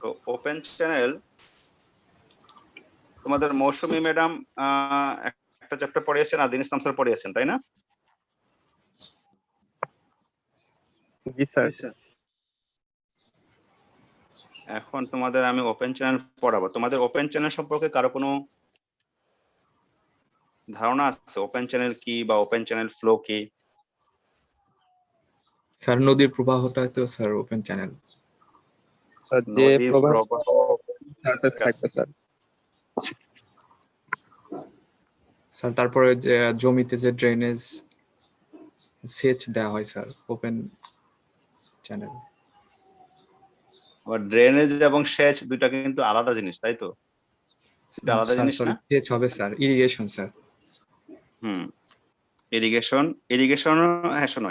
তো open channel তোমাদের মৌসুমী madam একটা চ্যাপ্টার পড়িয়েছেন আর দিন ইসলাম স্যার পড়িয়েছেন, তাই না? জি স্যার। এখন তোমাদের আমি ওপেন চ্যানেল পড়াবো। তোমাদের ওপেন চ্যানেল সম্পর্কে কারো কোনো ধারণা আছে? ওপেন চ্যানেল কি বা ওপেন চ্যানেল ফ্লো কি? স্যার নদীর প্রবাহটা তো স্যার ওপেন চ্যানেল। যে নদীর প্রবাহ প্রবাহ সারফেস থাকবে স্যার। স্যার তারপরে যে জমিতে যে ড্রেনেজ সেচ দেওয়া হয় স্যার ওপেন চ্যানেল। আবার ড্রেনেজ এবং সেচ দুইটা কিন্তু আলাদা জিনিস, তাই তো? এটা আলাদা স্যার জিনিস সরি না? সেচ হবে স্যার, ইরিগেশন স্যার। ইরিগেশন হ্যাঁ শোনো,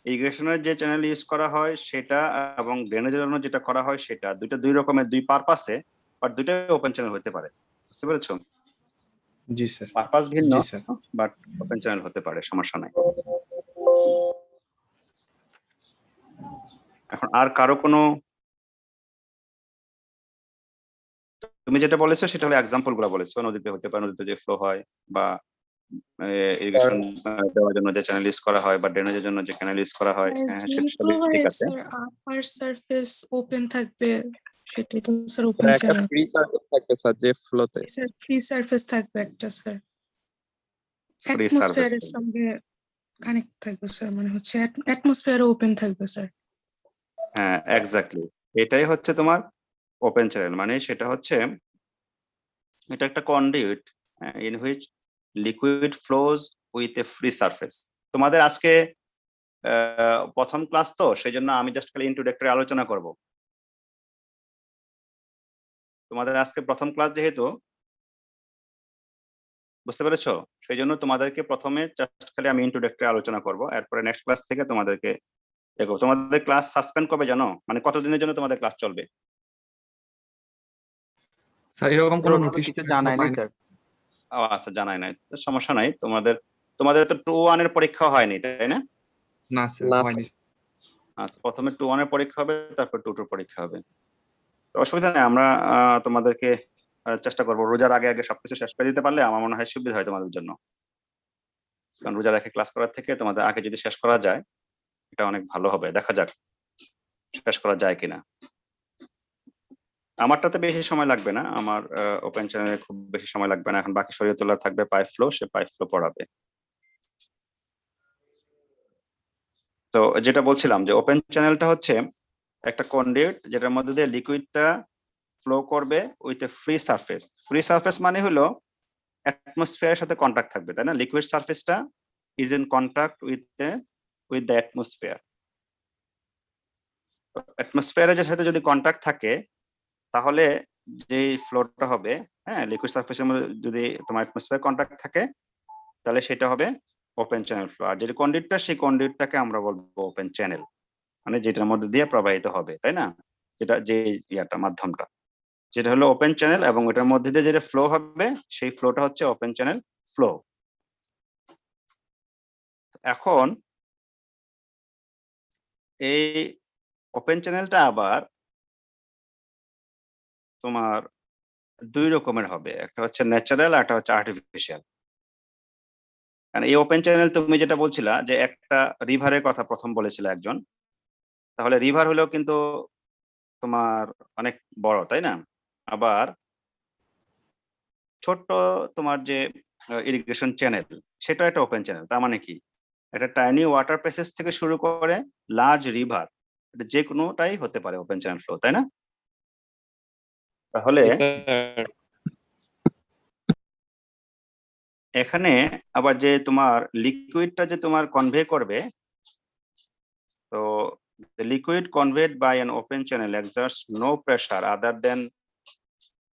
ইরিগেশনের যে চ্যানেল ইউজ করা হয় সেটা এবং ড্রেনেজের জন্য যেটা করা হয় সেটা দুইটা দুই রকমের, দুই পারপাসে, বাট দুইটাই ওপেন চ্যানেল হতে পারে। বুঝতে পেরেছো? জি স্যার। পারপাস ভিন্ন, জি স্যার। বাট ওপেন চ্যানেল হতে পারে, সমস্যা নাই। এখন আর কারো কোনো, তুমি যেটা বলেছো সেটা হলো এক্সাম্পল গুলো বলেছো, নদীতে হতে পারে, নদীতে যে ফ্লো হয়, বা ইরিগেশন দেওয়ার জন্য যে চ্যানেল ইউজ করা হয়, বা ড্রেনেজের জন্য যে চ্যানেল ইউজ করা হয়, হ্যাঁ সেটা সবই ঠিক আছে। আপার সারফেস ওপেন থাকবে, সেটাই তো স্যার ওপেন একটা চ্যানেল। ফ্রি সারফেস থাকবে স্যার যে ফ্লোতে। স্যার ফ্রি সারফেস থাকবে একটা স্যার, ফ্রি সার্ভিস অ্যাটমসফিয়ারের সঙ্গে কানেক্ট থাকবে স্যার, মানে হচ্ছে অ্যাটমসফিয়ার ওপেন থাকবে স্যার। হ্যাঁ এক্স্যাক্টলি, এটাই হচ্ছে তোমার ওপেন চ্যানেল। মানে সেটা হচ্ছে, এটা একটা conduit in which liquid flows with a free surface. তোমাদের আজকে প্রথম ক্লাস তো, সেই জন্য আমি জাস্ট খালি ইন্ট্রোডাক্টরি আলোচনা করব। তোমাদের আজকে প্রথম ক্লাস যেহেতু, বুঝতে পেরেছো, সেই জন্য তোমাদেরকে প্রথমে জাস্ট খালি আমি ইন্ট্রোডাক্টরি আলোচনা করব, এরপরে নেক্সট ক্লাস থেকে তোমাদেরকে দেখো। তোমাদের ক্লাস সাসপেন্ড কবে জানো? মানে কতদিনের জন্য তোমাদের ক্লাস চলবে? স্যার এরকম কোনো এরকম নোটিশ কিছু জানাই নাই স্যার। ও আচ্ছা, জানাই নাই তো সমস্যা নাই। তোমাদের তো 2-1 এর পরীক্ষা হয়নি, তাই না? না স্যার না হয়নি। আচ্ছা, প্রথমে 2-1 এর পরীক্ষা হবে, তারপর 2-2 পরীক্ষা হবে। তো অসুবিধা নেই, আমরা তোমাদেরকে চেষ্টা করবো রোজার আগে আগে সবকিছু শেষ করে দিতে পারলে আমার মনে হয় সুবিধা হয় তোমাদের জন্য। কারণ রোজার আগে ক্লাস করার থেকে তোমাদের আগে যদি শেষ করা যায়, এটা অনেক ভালো হবে। দেখা যাক শেষ করা যায় কিনা। আমারটাতে বেশি সময় লাগবে না, আমার ওপেন চ্যানেলে খুব বেশি সময় লাগবে না। এখন বাকি শরীয়তুল্লাহ থাকবে পাইপ ফ্লো, সে পাইপ ফ্লো পড়াবে। তো যেটা বলছিলাম যে ওপেন চ্যানেলটা হচ্ছে একটা কন্ডিউট যেটার মধ্যে দিয়ে লিকুইডটা ফ্লো করবে with a free surface. Free surface মানে হলো অ্যাটমসফিয়ারের সাথে কন্টাক্ট থাকবে, তাই না? লিকুইড সারফেসটা is in contact with the atmosphere. অ্যাটমসফিয়ারের সাথে যদি কন্টাক্ট থাকে তাহলে যে ফ্লোটা হবে, হ্যাঁ, লিকুইড সারফেসের মধ্যে যদি তোমার অ্যাটমসফিয়ার কন্টাক্ট থাকে তাহলে সেটা হবে ওপেন চ্যানেল ফ্লো। আর যে কন্ডিউটটা, সেই কন্ডিউটটাকে আমরা বলবো ওপেন চ্যানেল, মানে যেটার মধ্যে দিয়ে প্রবাহিত হবে, তাই না? যেটা যে ইয়াটা মাধ্যমটা, যেটা হলো ওপেন চ্যানেল, এবং ওটার মধ্যে দিয়ে যেটা ফ্লো হবে সেই ফ্লোটা হচ্ছে ওপেন চ্যানেল ফ্লো। এখন এই ওপেন চ্যানেলটা আবার তোমার দুই রকমের হবে, একটা হচ্ছে ন্যাচারাল আর একটা হচ্ছে আর্টিফিশিয়াল। কারণ এই ওপেন চ্যানেল, তুমি যেটা বলছিলা যে একটা রিভারের কথা প্রথম বলেছিল একজন, তাহলে রিভার হলেও কিন্তু তোমার অনেক বড়, তাই না? আবার ছোট্ট তোমার যে ইরিগেশন চ্যানেল, সেটা একটা ওপেন চ্যানেল। তার মানে কি, একটা টাইনি ওয়াটার প্যাসেজ থেকে শুরু করে লার্জ রিভার, এটা যে কোনোটাই হতে পারে ওপেন চ্যানেল ফ্লো, তাই না? তাহলে এখানে আবার যে তোমার লিকুইডটা যে তোমার কনভে করবে, তো the liquid conveyed by an open channel exerts no pressure other than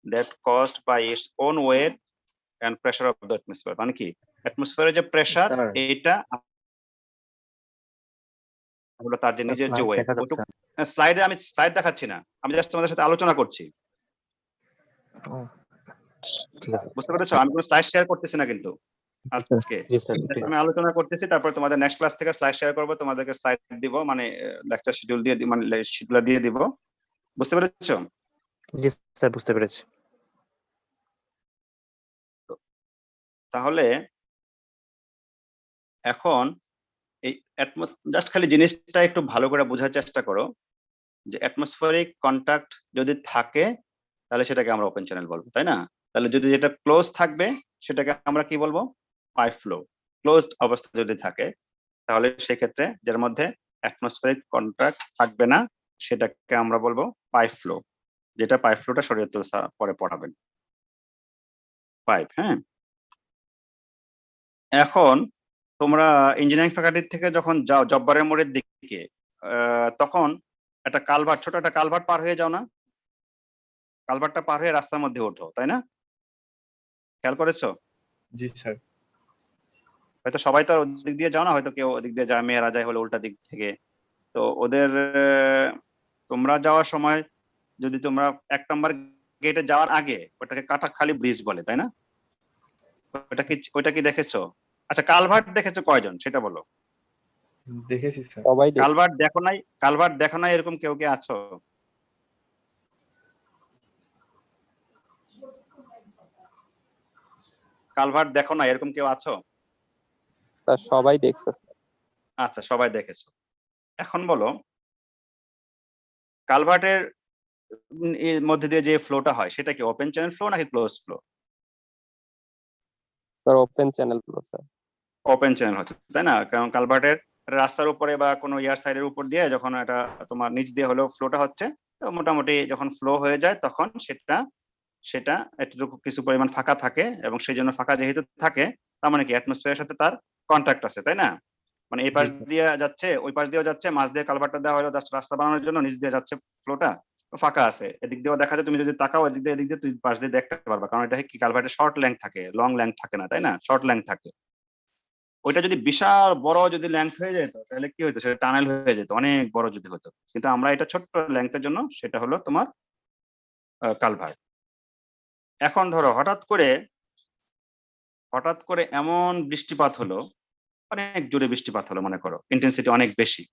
that caused by its own weight and pressure of the atmosphere। মানে কি, অ্যাটমসফিয়ারের যে প্রেসার, স্যার, এটা হলো তার যে নিজের যে ওয়েট। দেখা যাচ্ছে না। স্লাইডে আমি স্লাইড দেখাচ্ছি না, আমি জাস্ট তোমাদের সাথে আলোচনা করছি। ও, ঠিক আছে। বুঝতে পেরেছো? আমি কোনো স্লাইড শেয়ার করতেছি না কিন্তু আজকে। জি স্যার, ঠিক আমি আছে। আলোচনা করতেছি, তারপর তোমাদের নেক্সট ক্লাস থেকে স্লাইড শেয়ার করবো, তোমাদেরকে স্লাইড দিব, মানে লেকচার শিডিউল দিয়ে মানে শিডিউল দিয়ে দিব, বুঝতে পেরেছো? জি স্যার, বুঝতে পেরেছি। তাহলে এখন এই জাস্ট খালি জিনিসটা একটু ভালো করে বোঝার চেষ্টা করো যে অ্যাটমসফেরিক কন্টাক্ট যদি থাকে তাহলে সেটাকে আমরা ওপেন চ্যানেল বলবো, তাই না? তাহলে যদি যেটা ক্লোজ থাকবে সেটাকে আমরা কি বলবো? Pipe flow. ক্লোজড অবস্থা যদি থাকে তাহলে সেক্ষেত্রে যার মধ্যে অ্যাটমসফেরিক কন্টাক্ট থাকবে না সেটাকে আমরা বলবো পাইপ ফ্লো, যেটা পাইপ ফ্লোটা শরীয়ত পরে পড়াবেন। পাইপ, হ্যাঁ। এখন তোমরা ইঞ্জিনিয়ারিং ফ্যাকাল্টি থেকে যখন যাও জব্বারের মোড়ের দিকে তখন একটা কালভার্ট, ছোট একটা কালভার্ট পার হয়ে যাও না? কালভার্টটা পার হয়ে রাস্তার মধ্যে ওঠো, তাই না? খেয়াল করেছো? জি স্যার। হয়তো সবাই তো আর ওদিক দিয়ে যাও না, হয়তো কেউ ওদিক দিয়ে যায়, মেয়েরা যায় হলো উল্টা দিক থেকে। তো ওদের তোমরা যাওয়ার সময় যদি তোমরা 1 নম্বর গেটে যাওয়ার আগে ওটাকে কাটাখালি ব্রিজ বলে, তাই না? ওটা কি দেখেছো? আচ্ছা, কালভার্ট দেখেছো কয়জন সেটা বলো? দেখেছি স্যার। সবাই দেখি। কালভার্ট দেখো নাই এরকম কেউ কি আছো? কালভার্ট দেখো না এরকম কেউ আছো? স্যার সবাই দেখছে স্যার। আচ্ছা, সবাই দেখেছো। এখন বলো কালভার্টের এর মধ্যে দিয়ে যে ফ্লোটা হয় সেটা কি ওপেন চ্যানেল ফ্লো নাকি close flow? Sir open channel গুলো স্যার। ওপেন চ্যানেল হচ্ছে, তাই না? কারণ কালভার্টের রাস্তার উপরে বা কোনো ইয়ার সাইডের উপর দিয়ে যখন এটা তোমার নিচ দিয়ে হলো ফ্লোটা হচ্ছে, তো মোটামুটি যখন ফ্লো হয়ে যায় তখন সেটা একটু কিছু পরিমাণ ফাঁকা থাকে, এবং সেই জন্য ফাঁকা যেহেতু থাকে তার মানে কি অ্যাটমসফিয়ারের সাথে তার কন্ট্যাক্ট আছে, তাই না? মানে এই পাশ জি, স্যার। দিয়ে যাচ্ছে, ওই পাশ দিয়েও যাচ্ছে, মাঝ দিয়ে কালভার্টটা দেওয়া হলো জাস্ট রাস্তা বানানোর জন্য, নিচ দিয়ে যাচ্ছে ফ্লোটা, ফাঁকা আছে। এদিক দিয়েও দেখা যায়, তুমি যদি তাকাও এদিক দিয়ে তুই পাশ দিয়ে দেখতে পারবা, কারণ এটা কি কালভার্টের শর্ট লেংথ থাকে, লং লেংথ থাকে না, তাই না? শর্ট লেংথ থাকে। ওইটা যদি বিশাল বড় যদি লেংথ হয়ে যেত তাহলে কি হতো? সেটা টানেল হয়ে যেত, অনেক বড় যদি হতো। কিন্তু আমরা এটা ছোট্ট লেংথের জন্য সেটা হলো তোমার কালভার্ট। এখন ধরো হঠাৎ করে এমন বৃষ্টিপাত হলো, অনেক জোরে বৃষ্টিপাত হলো, মনে করো ইন্টেন্সিটি অনেক বেশি।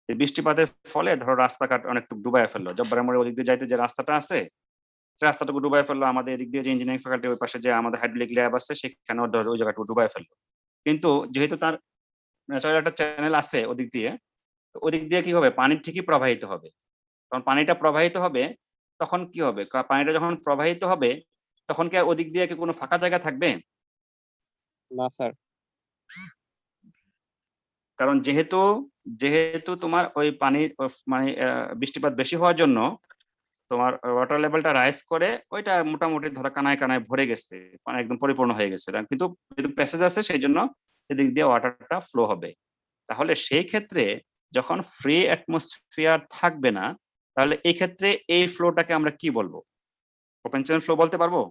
এই বৃষ্টিপাতের ফলে ধরো রাস্তাঘাট অনেকটুকু ডুবাই ফেললো, জব্বারের মোড়ে ওদিক দিয়ে যাইতে যে রাস্তাটা আছে সে রাস্তাটুকু ডুবাই ফেললো, আমাদের এদিক দিয়ে যে ইঞ্জিনিয়ারিং ফ্যাকাল্টি ওই পাশে যে আমাদের হাইড্রোলিক ল্যাব আছে সেখানেও ধরো ওই জায়গাটুকু ডুবাই ফেললো। কিন্তু যেহেতু তার ন্যাচারাল একটা চ্যানেল আছে ওদিক দিয়ে, তো ওদিক দিয়ে কি হবে? পানি ঠিকই প্রবাহিত হবে। তখন পানিটা প্রবাহিত হবে, তখন কি হবে? পানিটা যখন প্রবাহিত হবে তখন কি আর ওদিক দিয়ে কি কোনো ফাঁকা জায়গা থাকবে? না স্যার। কারণ যেহেতু তোমার ওই পানির মানে বৃষ্টিপাত বেশি হওয়ার জন্য তোমার ওয়াটার লেভেলটা রাইজ করে ওইটা মোটামুটি ধরো কানায় কানায় ভরে গেছে, মানে একদম পরিপূর্ণ হয়ে গেছে, কিন্তু যেহেতু প্যাসেজ আছে সেই জন্য এদিক দিয়ে ওয়াটারটা ফ্লো হবে। তাহলে সেই ক্ষেত্রে যখন ফ্রি অ্যাটমসফিয়ার থাকবে না, তাহলে এই ক্ষেত্রে এই ফ্লোটাকে আমরা কি বলবো? ওপেন চ্যানেল ফ্লো বলতে পারবো?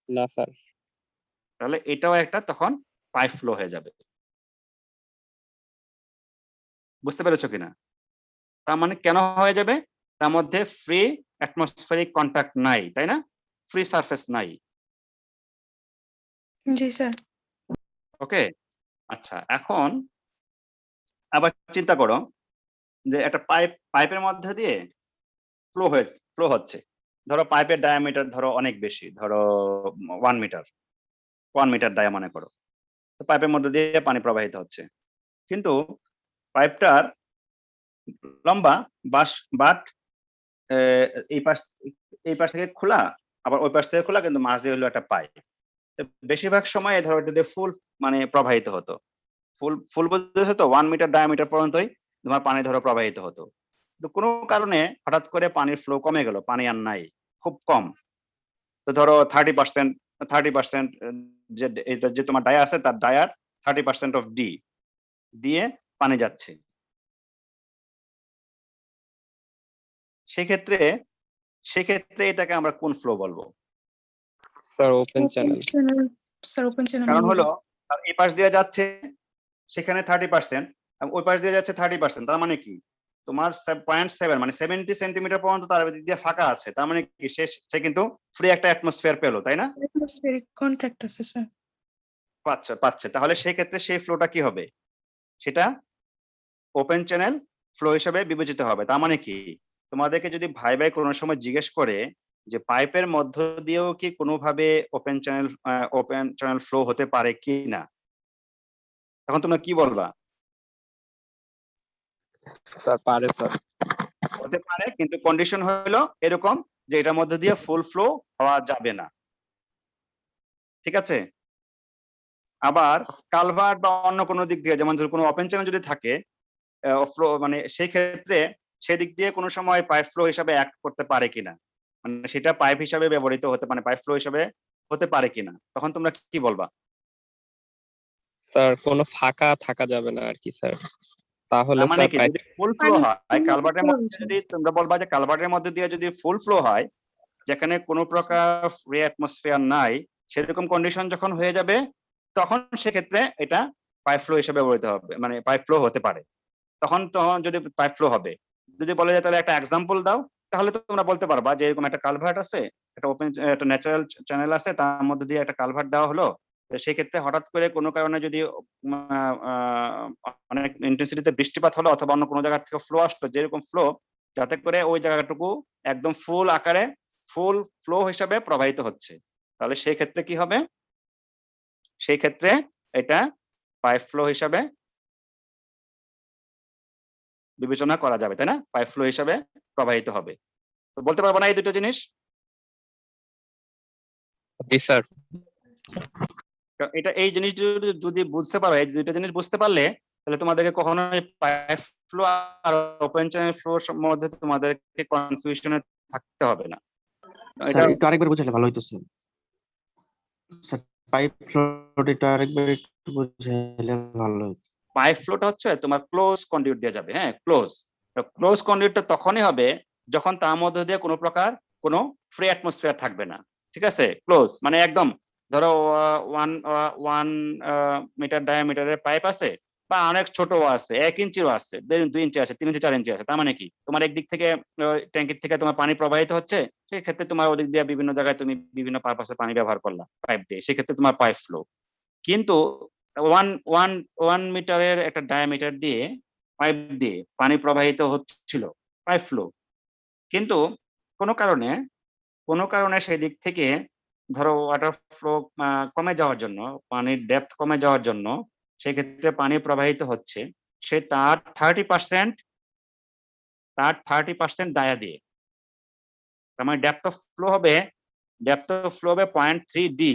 না স্যার। তাহলে এটাও একটা তখন পাইপ ফ্লো হয়ে যাবে। বুঝতে পেরেছো কিনা? তার মানে কেন হয়ে যাবে? তার মধ্যে ফ্রি অ্যাটমসফেরিক কন্টাক্ট নাই, তাই না? ফ্রি সারফেস নাই। জি স্যার। ওকে, আচ্ছা। এখন আবার চিন্তা করো যে একটা পাইপের মধ্যে দিয়ে ফ্লো হচ্ছে। ধরো পাইপের ডায়ামিটার ধরো অনেক বেশি, ধরো 1 মিটার ডায়া মনে করো। তো পাইপের মধ্যে দিয়ে পানি প্রবাহিত হচ্ছে, কিন্তু পাইপটার লম্বা বাট এই পাশ থেকে খোলা, আবার ওই পাশ থেকে খোলা, কিন্তু মাঝে হলো একটা পাইপ। বেশিরভাগ সময় ধরো এটা দিয়ে ফুল মানে প্রবাহিত হতো, ফুল বুঝতেছো তো? 1 মিটার ডায়ামিটার পর্যন্তই তোমার পানি ধরো প্রবাহিত হতো। তো কোনো কারণে হঠাৎ করে পানির ফ্লো কমে গেল, পানি আর নাই, খুব কম। তো ধরো 30% যে এটা যে তোমার ডায়া আছে তার ডায়ার 30% অফ ডি দিয়ে পানি যাচ্ছে। সেক্ষেত্রে এটাকে আমরা কোন ফ্লো বলবো? Sir open channel. Sir open channel কারণ হলো তার এই পাশ দিয়ে যাচ্ছে সেখানে 30%, এবং ওই পাশ দিয়ে যাচ্ছে 30%, তার মানে কি তোমার 0.7 মানে 70 সেন্টিমিটার পর্যন্ত তার দিক দিয়ে ফাঁকা আছে। তার মানে কি সে কিন্তু ফ্রি একটা অ্যাটমসফিয়ার পেলো, তাই না? অ্যাটমসফিয়ারিক কন্ট্যাক্ট আছে স্যার। পাচ্ছে। তাহলে সেই ক্ষেত্রে সেই ফ্লোটা কি হবে? সেটা ওপেন চ্যানেল ফ্লো হিসেবে বিবেচিত হবে। তার মানে কি তোমাদেরকে যদি ভাই কোনো সময় জিজ্ঞেস করে যে পাইপের মধ্য দিয়েও কি কোনোভাবে ওপেন চ্যানেল ফ্লো হতে পারে কি না, তখন তোমরা কি বলবা? স্যার পারে স্যার। হতে পারে, কিন্তু কন্ডিশন হলো এরকম যে এটার মধ্যে দিয়ে ফুল ফ্লো হওয়া যাবে না, ঠিক আছে? আবার কালভার্ট বা অন্য কোনো দিক দিয়ে, যেমন ধর কোনো ওপেন চ্যানেল যদি থাকে ফ্লো, মানে সেই ক্ষেত্রে সেদিক দিয়ে কোনো সময় পাইপ ফ্লো হিসাবে অ্যাক্ট করতে পারে কিনা, মানে সেটা পাইপ হিসাবে ব্যবহৃত হতে পারে, পাইপ ফ্লো হিসাবে হতে পারে কিনা, তখন তোমরা কি বলবা? স্যার কোনো ফাঁকা থাকা যাবে না আর কি স্যার, তাহলে তার মানে স্যার কি, পাইপ যদি ফুল ফ্লো পানি হয় কালভার্টের flow মধ্যে, হচ্ছে। যদি তোমরা বলবা যে কালভার্টের মধ্যে দিয়ে যদি ফুল ফ্লো হয়, যেখানে কোনো প্রকার ফ্রি অ্যাটমসফিয়ার নাই, সেরকম কন্ডিশন যখন হয়ে যাবে, তখন সেক্ষেত্রে এটা পাইপ ফ্লো হিসেবে ব্যবহৃত হবে, মানে পাইপ ফ্লো হতে পারে, তখন যদি পাইপ ফ্লো হবে। যদি বলে যে তাহলে একটা এক্সাম্পল দাও, তাহলে তো তোমরা বলতে পারবা যে এরকম একটা কালভার্ট আছে, একটা ওপেন, একটা ন্যাচারাল চ্যানেল আছে, তার মধ্যে দিয়ে একটা কালভার্ট দেওয়া হলো, তো সেই ক্ষেত্রে হঠাৎ করে কোনো কারণে যদি অনেক ইন্টেন্সিটিতে বৃষ্টিপাত হলো অথবা অন্য কোনো জায়গা থেকে ফ্লো আসলো, যেরকম ফ্লো, যাতে করে ওই জায়গাটুকু একদম ফুল আকারে ফুল ফ্লো হিসাবে প্রবাহিত হচ্ছে, তাহলে সেই ক্ষেত্রে কি হবে? সেই ক্ষেত্রে এটা পাইপ ফ্লো হিসাবে বিবেচনা করা যাবে, তাই না? পাইপ ফ্লো হিসাবে প্রবাহিত হবে। তো বলতে পারবো না এই দুটো জিনিস? জি স্যার। কারণ এটা, এই জিনিস যদি বুঝতে পারো, এই দুটো জিনিস বুঝতে পারলে, তাহলে তোমাদেরকে কখনোই পাইপ ফ্লো আর ওপেন চ্যানেল ফ্লোর মধ্যে তোমাদেরকে কনফিউশনে থাকতে হবে না। এটা স্যার একটু আরেকবার বুঝালে ভালো হতো স্যার। স্যার পাইপ ফ্লোটা আরেকবার একটু বুঝালে ভালো হতো। পাইপ ফ্লোটা হচ্ছে তোমার ক্লোজ কন্ডিউট দিয়ে যাবে, হ্যাঁ ক্লোজ। ক্লোজ কন্ডিউটটা তখনই হবে যখন তার মধ্যে দিয়ে কোনো প্রকার কোনো ফ্রি অ্যাটমসফিয়ার থাকবে না, ঠিক আছে? ক্লোজ মানে একদম, ধরো ওয়ান মিটার ডায়ামিটারের পাইপ আছে, বা অনেক ছোট আছে, 1 ইঞ্চিও আছে, 2 ইঞ্চি আছে, 3 ইঞ্চি 4 ইঞ্চি আছে, তার মানে কি তোমার একদিক থেকে ট্যাঙ্কির থেকে তোমার পানি প্রবাহিত হচ্ছে, সেই ক্ষেত্রে তোমার ওদিক দিয়ে বিভিন্ন জায়গায় তুমি বিভিন্ন পারপাসে পানি ব্যবহার করলা পাইপ দিয়ে, সেক্ষেত্রে তোমার পাইপ ফ্লো। কিন্তু ওয়ান ওয়ান 1 মিটারের একটা ডায়ামিটার দিয়ে পাইপ দিয়ে পানি প্রবাহিত হচ্ছিল, পাইপ ফ্লো, কিন্তু কোনো কারণে সেই দিক থেকে ধরো ওয়াটার ফ্লো কমে যাওয়ার জন্য, পানির ডেপথ কমে যাওয়ার জন্য, সেক্ষেত্রে পানি প্রবাহিত হচ্ছে, সে তার 30% ডায়া দিয়ে, তার মানে ডেপথ অফ ফ্লো হবে 0.3 ডি,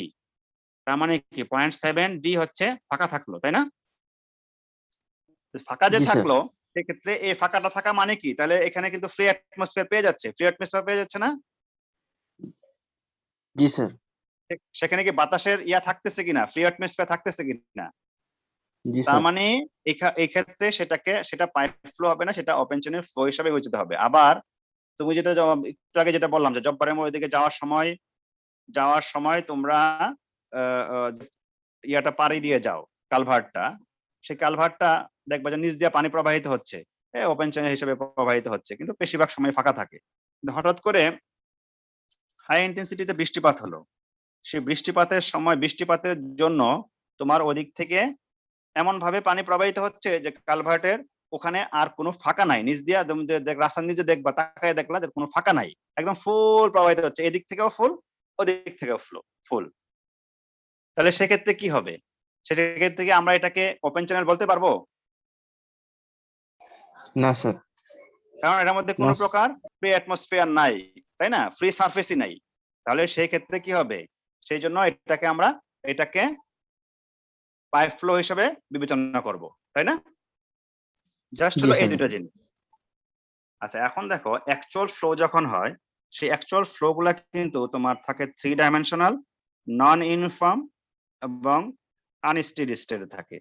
তার মানে কি 0.7 ডি হচ্ছে ফাঁকা থাকলো, তাই না? ফাঁকা যে জি স্যার। থাকলো, সেক্ষেত্রে এই ফাঁকাটা থাকা মানে কি, তাহলে এখানে কিন্তু ফ্রি অ্যাটমসফিয়ার পেয়ে যাচ্ছে, ফ্রি অ্যাটমসফিয়ার পেয়ে যাচ্ছে না? জি স্যার। সেখানে কি বাতাসের ইয়া থাকতেছে কিনা, ফ্রি অ্যাটমসফিয়ার থাকতেছে কিনা? জি তার স্যার। মানে এই ক্ষেত্রে সেটা পাইপ ফ্লো হবে না, সেটা ওপেন চ্যানেল ফ্লো হিসাবে বিবেচিত হবে। আবার তুমি যেটা একটু আগে যেটা বললাম যে জব্বারের মোড়ের দিকে যাওয়ার সময় তোমরা ইয়াটা পাড়ি দিয়ে যাও, কালভার্টটা, সেই কালভার্টটা দেখবা যে নিচ দিয়ে পানি প্রবাহিত হচ্ছে, ওপেন চ্যানেল হিসেবে প্রবাহিত হচ্ছে, কিন্তু বেশিরভাগ সময় ফাঁকা থাকে। কিন্তু হঠাৎ করে হাই ইন্টেন্সিটিতে বৃষ্টিপাত হলো, সেই বৃষ্টিপাতের জন্য তোমার ওদিক থেকে এমন ভাবে পানি প্রবাহিত হচ্ছে যে কালভার্টের ওখানে আর কোনো ফাঁকা নাই, নিচ দিয়া রাস্তার নিচে দেখবা, তাকায় দেখলা যে কোনো ফাঁকা নাই, একদম ফুল প্রবাহিত হচ্ছে, এদিক থেকেও ফুল, ওদিক থেকেও ফুল। তাহলে সেক্ষেত্রে কি হবে? সেক্ষেত্রে কি আমরা এটাকে ওপেন চ্যানেল বলতে পারবো? না স্যার। কারণ এটার মধ্যে কোনো প্রকার ফ্রি অ্যাটমসফিয়ার নাই, তাই না? ফ্রি সারফেসই নাই। তাহলে সেই ক্ষেত্রে কি হবে? সেই জন্য এটাকে পাইপ ফ্লো হিসেবে বিবেচনা করব, তাই না? জাস্ট জি হলো এই স্যার। দুটো জিনিস। আচ্ছা, এখন দেখো অ্যাকচুয়াল ফ্লো যখন হয়, সেই অ্যাকচুয়াল ফ্লো গুলা কিন্তু তোমার থাকে 3 ডাইমেনশনাল, নন ইউনিফর্ম এবং আনস্টেডি স্টেটে থাকে।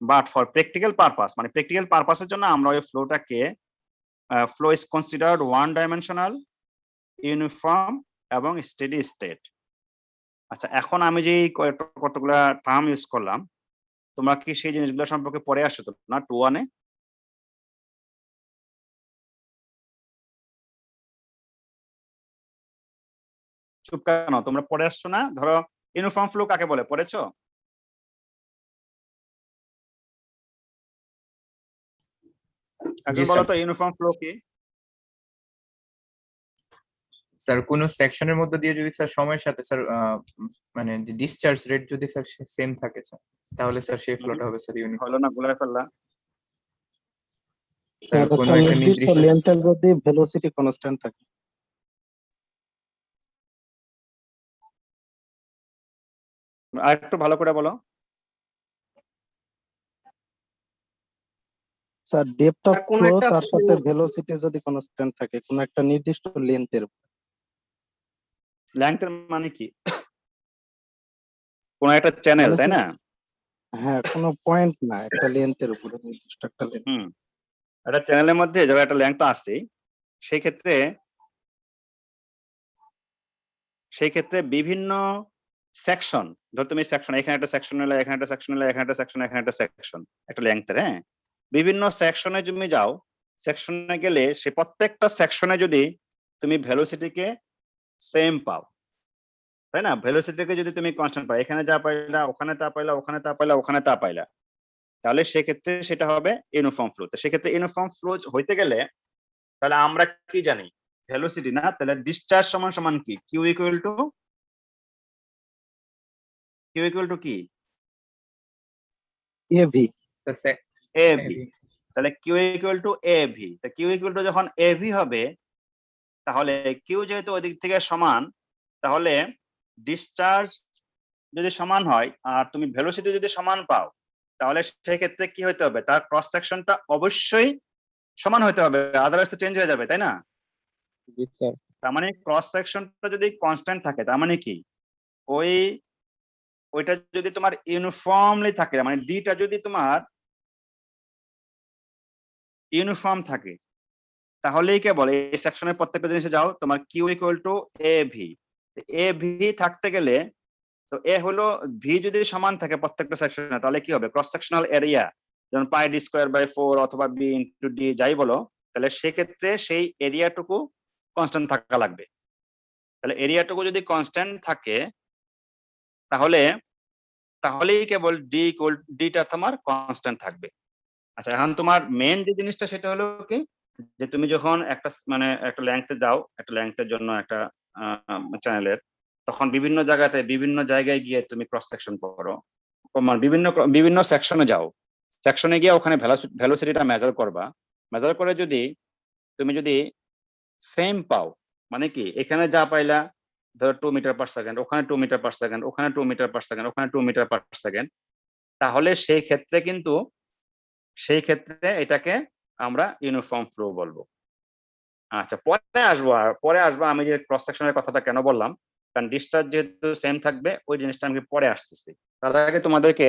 বাট ফর প্র্যাকটিক্যাল পারপাস, মানে প্র্যাকটিক্যাল পারপাসের জন্য আমরা ওই ফ্লোটাকে flow is considered 1 dimensional, uniform এবং স্টেডি স্টেট। আচ্ছা, এখন আমি যে কতগুলা টার্ম ইউজ করলাম, তোমরা কি সেই জিনিসগুলো সম্পর্কে পড়ে আসছো তো না 2-1 এ? চুপ কেন, তোমরা পড়ে আসছো না? ধরো ইউনিফর্ম ফ্লো কাকে বলে, পড়েছো? একজন জি, বলো স্যার। তো ইউনিফর্ম ফ্লো কি? স্যার কোন সেকশনের মধ্যে দিয়ে যদি স্যার সময়ের সাথে স্যার মানে যে ডিসচার্জ রেট যদি স্যার সেম থাকে স্যার, তাহলে স্যার সেই ফ্লোটা হবে স্যার ইউনিফর্ম। হলো না, গুলাই ফেললা। স্যার স্যার কোনো একটা একটা নির্দিষ্ট নির্দিষ্ট লেন্থের যদি ভেলোসিটি কনস্ট্যান্ট থাকে। আর একটু ভালো করে বলো। স্যার ডেপথ অফ আর কোন ফ্লো একটা তার সাথে ভেলোসিটি যদি কনস্ট্যান্ট থাকে কোন একটা নির্দিষ্ট লেন্থের। লেংথের মানে কি? কোন একটা চ্যানেল, মানে তাই না? হ্যাঁ, কোনো পয়েন্ট না, একটা লেন্থের উপরে নির্দিষ্ট একটা লেন্থ। একটা চ্যানেলের মধ্যে ধরো একটা লেংথ আছে, সেই ক্ষেত্রে বিভিন্ন সেকশন, ধর তুমি সেকশন, এখানে একটা সেকশন নিলে, এখানে একটা সেকশন নিলে, এখানে একটা সেকশন, এখানে একটা সেকশন, একটা লেংথের, হ্যাঁ, বিভিন্ন সেকশনে তুমি যাও, সেকশনে গেলে সে প্রত্যেকটা সেকশনে যদি তুমি ভেলোসিটিকে সেম পাও, তাই না? ভেলোসিটিকে যদি তুমি কনস্ট্যান্ট পাও, এখানে যা পাইলা, ওখানে তা পাইলা, ওখানে তা পাইলা, ওখানে তা পাইলা, তাহলে সেক্ষেত্রে সেটা হবে ইউনিফর্ম ফ্লো। তো সেক্ষেত্রে ইউনিফর্ম ফ্লো হইতে গেলে তাহলে আমরা কি জানি? ভেলোসিটি না, তাহলে ডিসচার্জ সমান সমান কি? কিউ ইকুয়াল টু কি? এভি। Sir AB. তাহলে কিউ ইকুয়াল টু এবি। তা কিউ ইকুয়াল টু যখন এবি হবে, তাহলে কিউ যেহেতু ওই দিক থেকে সমান, তাহলে ডিসচার্জ যদি সমান হয় আর তুমি ভেলোসিটি যদি সমান পাও, তাহলে সেক্ষেত্রে কি হতে হবে? তার ক্রস সেকশনটা অবশ্যই সমান হতে হবে, আদারওয়াইজ তো চেঞ্জ হয়ে যাবে, তাই না? জি স্যার। তার মানে ক্রস সেকশনটা যদি কনস্ট্যান্ট থাকে, তার মানে কি ওইটা যদি তোমার ইউনিফর্মলি থাকে, মানে ডিটা যদি তোমার ইউনিফর্ম থাকে, তাহলেই কেবল এই সেকশনের প্রত্যেকটা জিনিসে যাও, তোমার Q equal to A V. A V থাকতে গেলে তো এ হলো ভি যদি সমান থাকে প্রত্যেকটা সেকশনে, তাহলে কি হবে? ক্রস সেকশনাল এরিয়া, যেমন পাই ডি স্কোয়ার বাই 4 অথবা বি ইন্টু ডি যাই বলো, তাহলে সেক্ষেত্রে সেই এরিয়াটুকু কনস্ট্যান্ট থাকা লাগবে। তাহলে এরিয়াটুকু যদি কনস্ট্যান্ট থাকে, তাহলেই কেবল ডিটা তোমার কনস্ট্যান্ট থাকবে। আচ্ছা, এখন তোমার মেন যে জিনিসটা সেটা হলো কি, যে তুমি যখন একটা মানে একটা লেংথে যাও, একটা লেংথের জন্য একটা চ্যানেলের, তখন বিভিন্ন জায়গায় গিয়ে তুমি ক্রস সেকশন করো, মানে বিভিন্ন সেকশনে যাও, সেকশনে গিয়ে ওখানে ভেলোসিটিটা মেজার করবা। মেজার করে তুমি যদি সেম পাও, মানে কি এখানে যা পাইলা, ধরো 2 মিটার পার সেকেন্ড, ওখানে 2 মিটার পার সেকেন্ড, ওখানে 2 মিটার পার সেকেন্ড, ওখানে 2 মিটার পার সেকেন্ড, তাহলে সেই ক্ষেত্রে এটাকে আমরা ইউনিফর্ম ফ্লো বলবো। আচ্ছা, পরে আসবো আমি যে ক্রস সেকশনের কথাটা কেন বললাম, কারণ ডিসচার্জ যেহেতু সেম থাকবে, ওই জিনিসটা আমি পরে আসতেছি। তার আগে তোমাদেরকে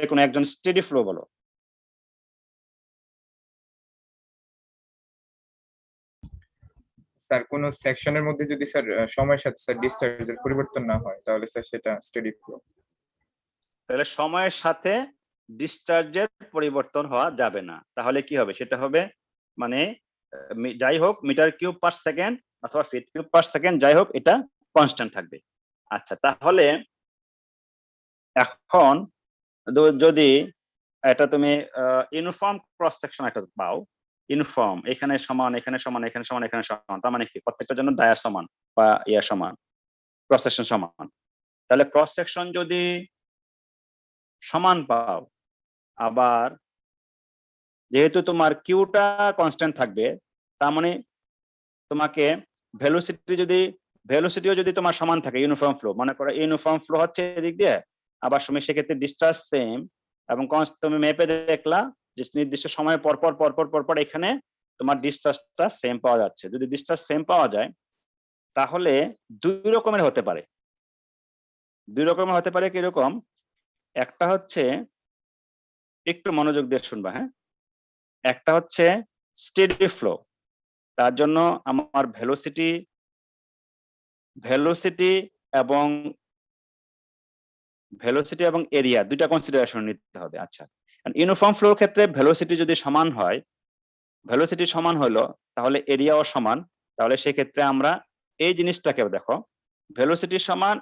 কোনো একজন স্টেডি ফ্লো বলো। স্যার কোন সেকশনের মধ্যে যদি স্যার সময়ের সাথে স্যার ডিসচার্জের পরিবর্তন না হয়, তাহলে স্যার সেটা স্টেডি ফ্লো। তাহলে সময়ের সাথে ডিসচার্জের পরিবর্তন হওয়া যাবে না, তাহলে কি হবে? সেটা হবে মানে যাই হোক মিটার কিউব পার সেকেন্ড অথবা ফিট কিউব পার সেকেন্ড, যাই হোক এটা কনস্ট্যান্ট থাকবে। আচ্ছা, তাহলে এখন যদি এটা তুমি ইউনিফর্ম ক্রস সেকশন একটা পাও, ইউনিফর্ম, এখানে সমান, এখানে সমান, এখানে সমান, এখানে সমান, তার মানে কি প্রত্যেকটার জন্য ডায়া সমান বা ইয়া সমান, ক্রস সেকশন সমান। তাহলে ক্রস সেকশন যদি সমান পাও, আবার যেহেতু তোমার কিউটা কনস্ট্যান্ট থাকবে, তার মানে তোমাকে ভেলোসিটিও যদি তোমার সমান থাকে, ইউনিফর্ম ফ্লো, মনে করো ইউনিফর্ম ফ্লো হচ্ছে এদিক দিয়ে, আবার সময় সেক্ষেত্রে ডিসচার্জ সেম, এবং তুমি মেপে দেখলা যে নির্দিষ্ট সময় পরপর এখানে তোমার ডিসচার্জটা সেম পাওয়া যাচ্ছে। যদি ডিসচার্জ সেম পাওয়া যায়, তাহলে দুই রকমের হতে পারে। কিরকম? একটা হচ্ছে, একটু মনোযোগ দিয়ে শুনবা, হ্যাঁ, একটা হচ্ছে স্টেডি ফ্লো। তার জন্য আমার ভেলোসিটি এবং এরিয়া দুইটা কনসিডারেশন নিতে হবে। আচ্ছা, ইউনিফর্ম ফ্লোর ক্ষেত্রে ভেলোসিটি যদি সমান হয়, ভেলোসিটি সমান হলো, তাহলে এরিয়াও সমান। তাহলে সেই ক্ষেত্রে আমরা এই জিনিসটাকে দেখো, ভেলোসিটি সমান,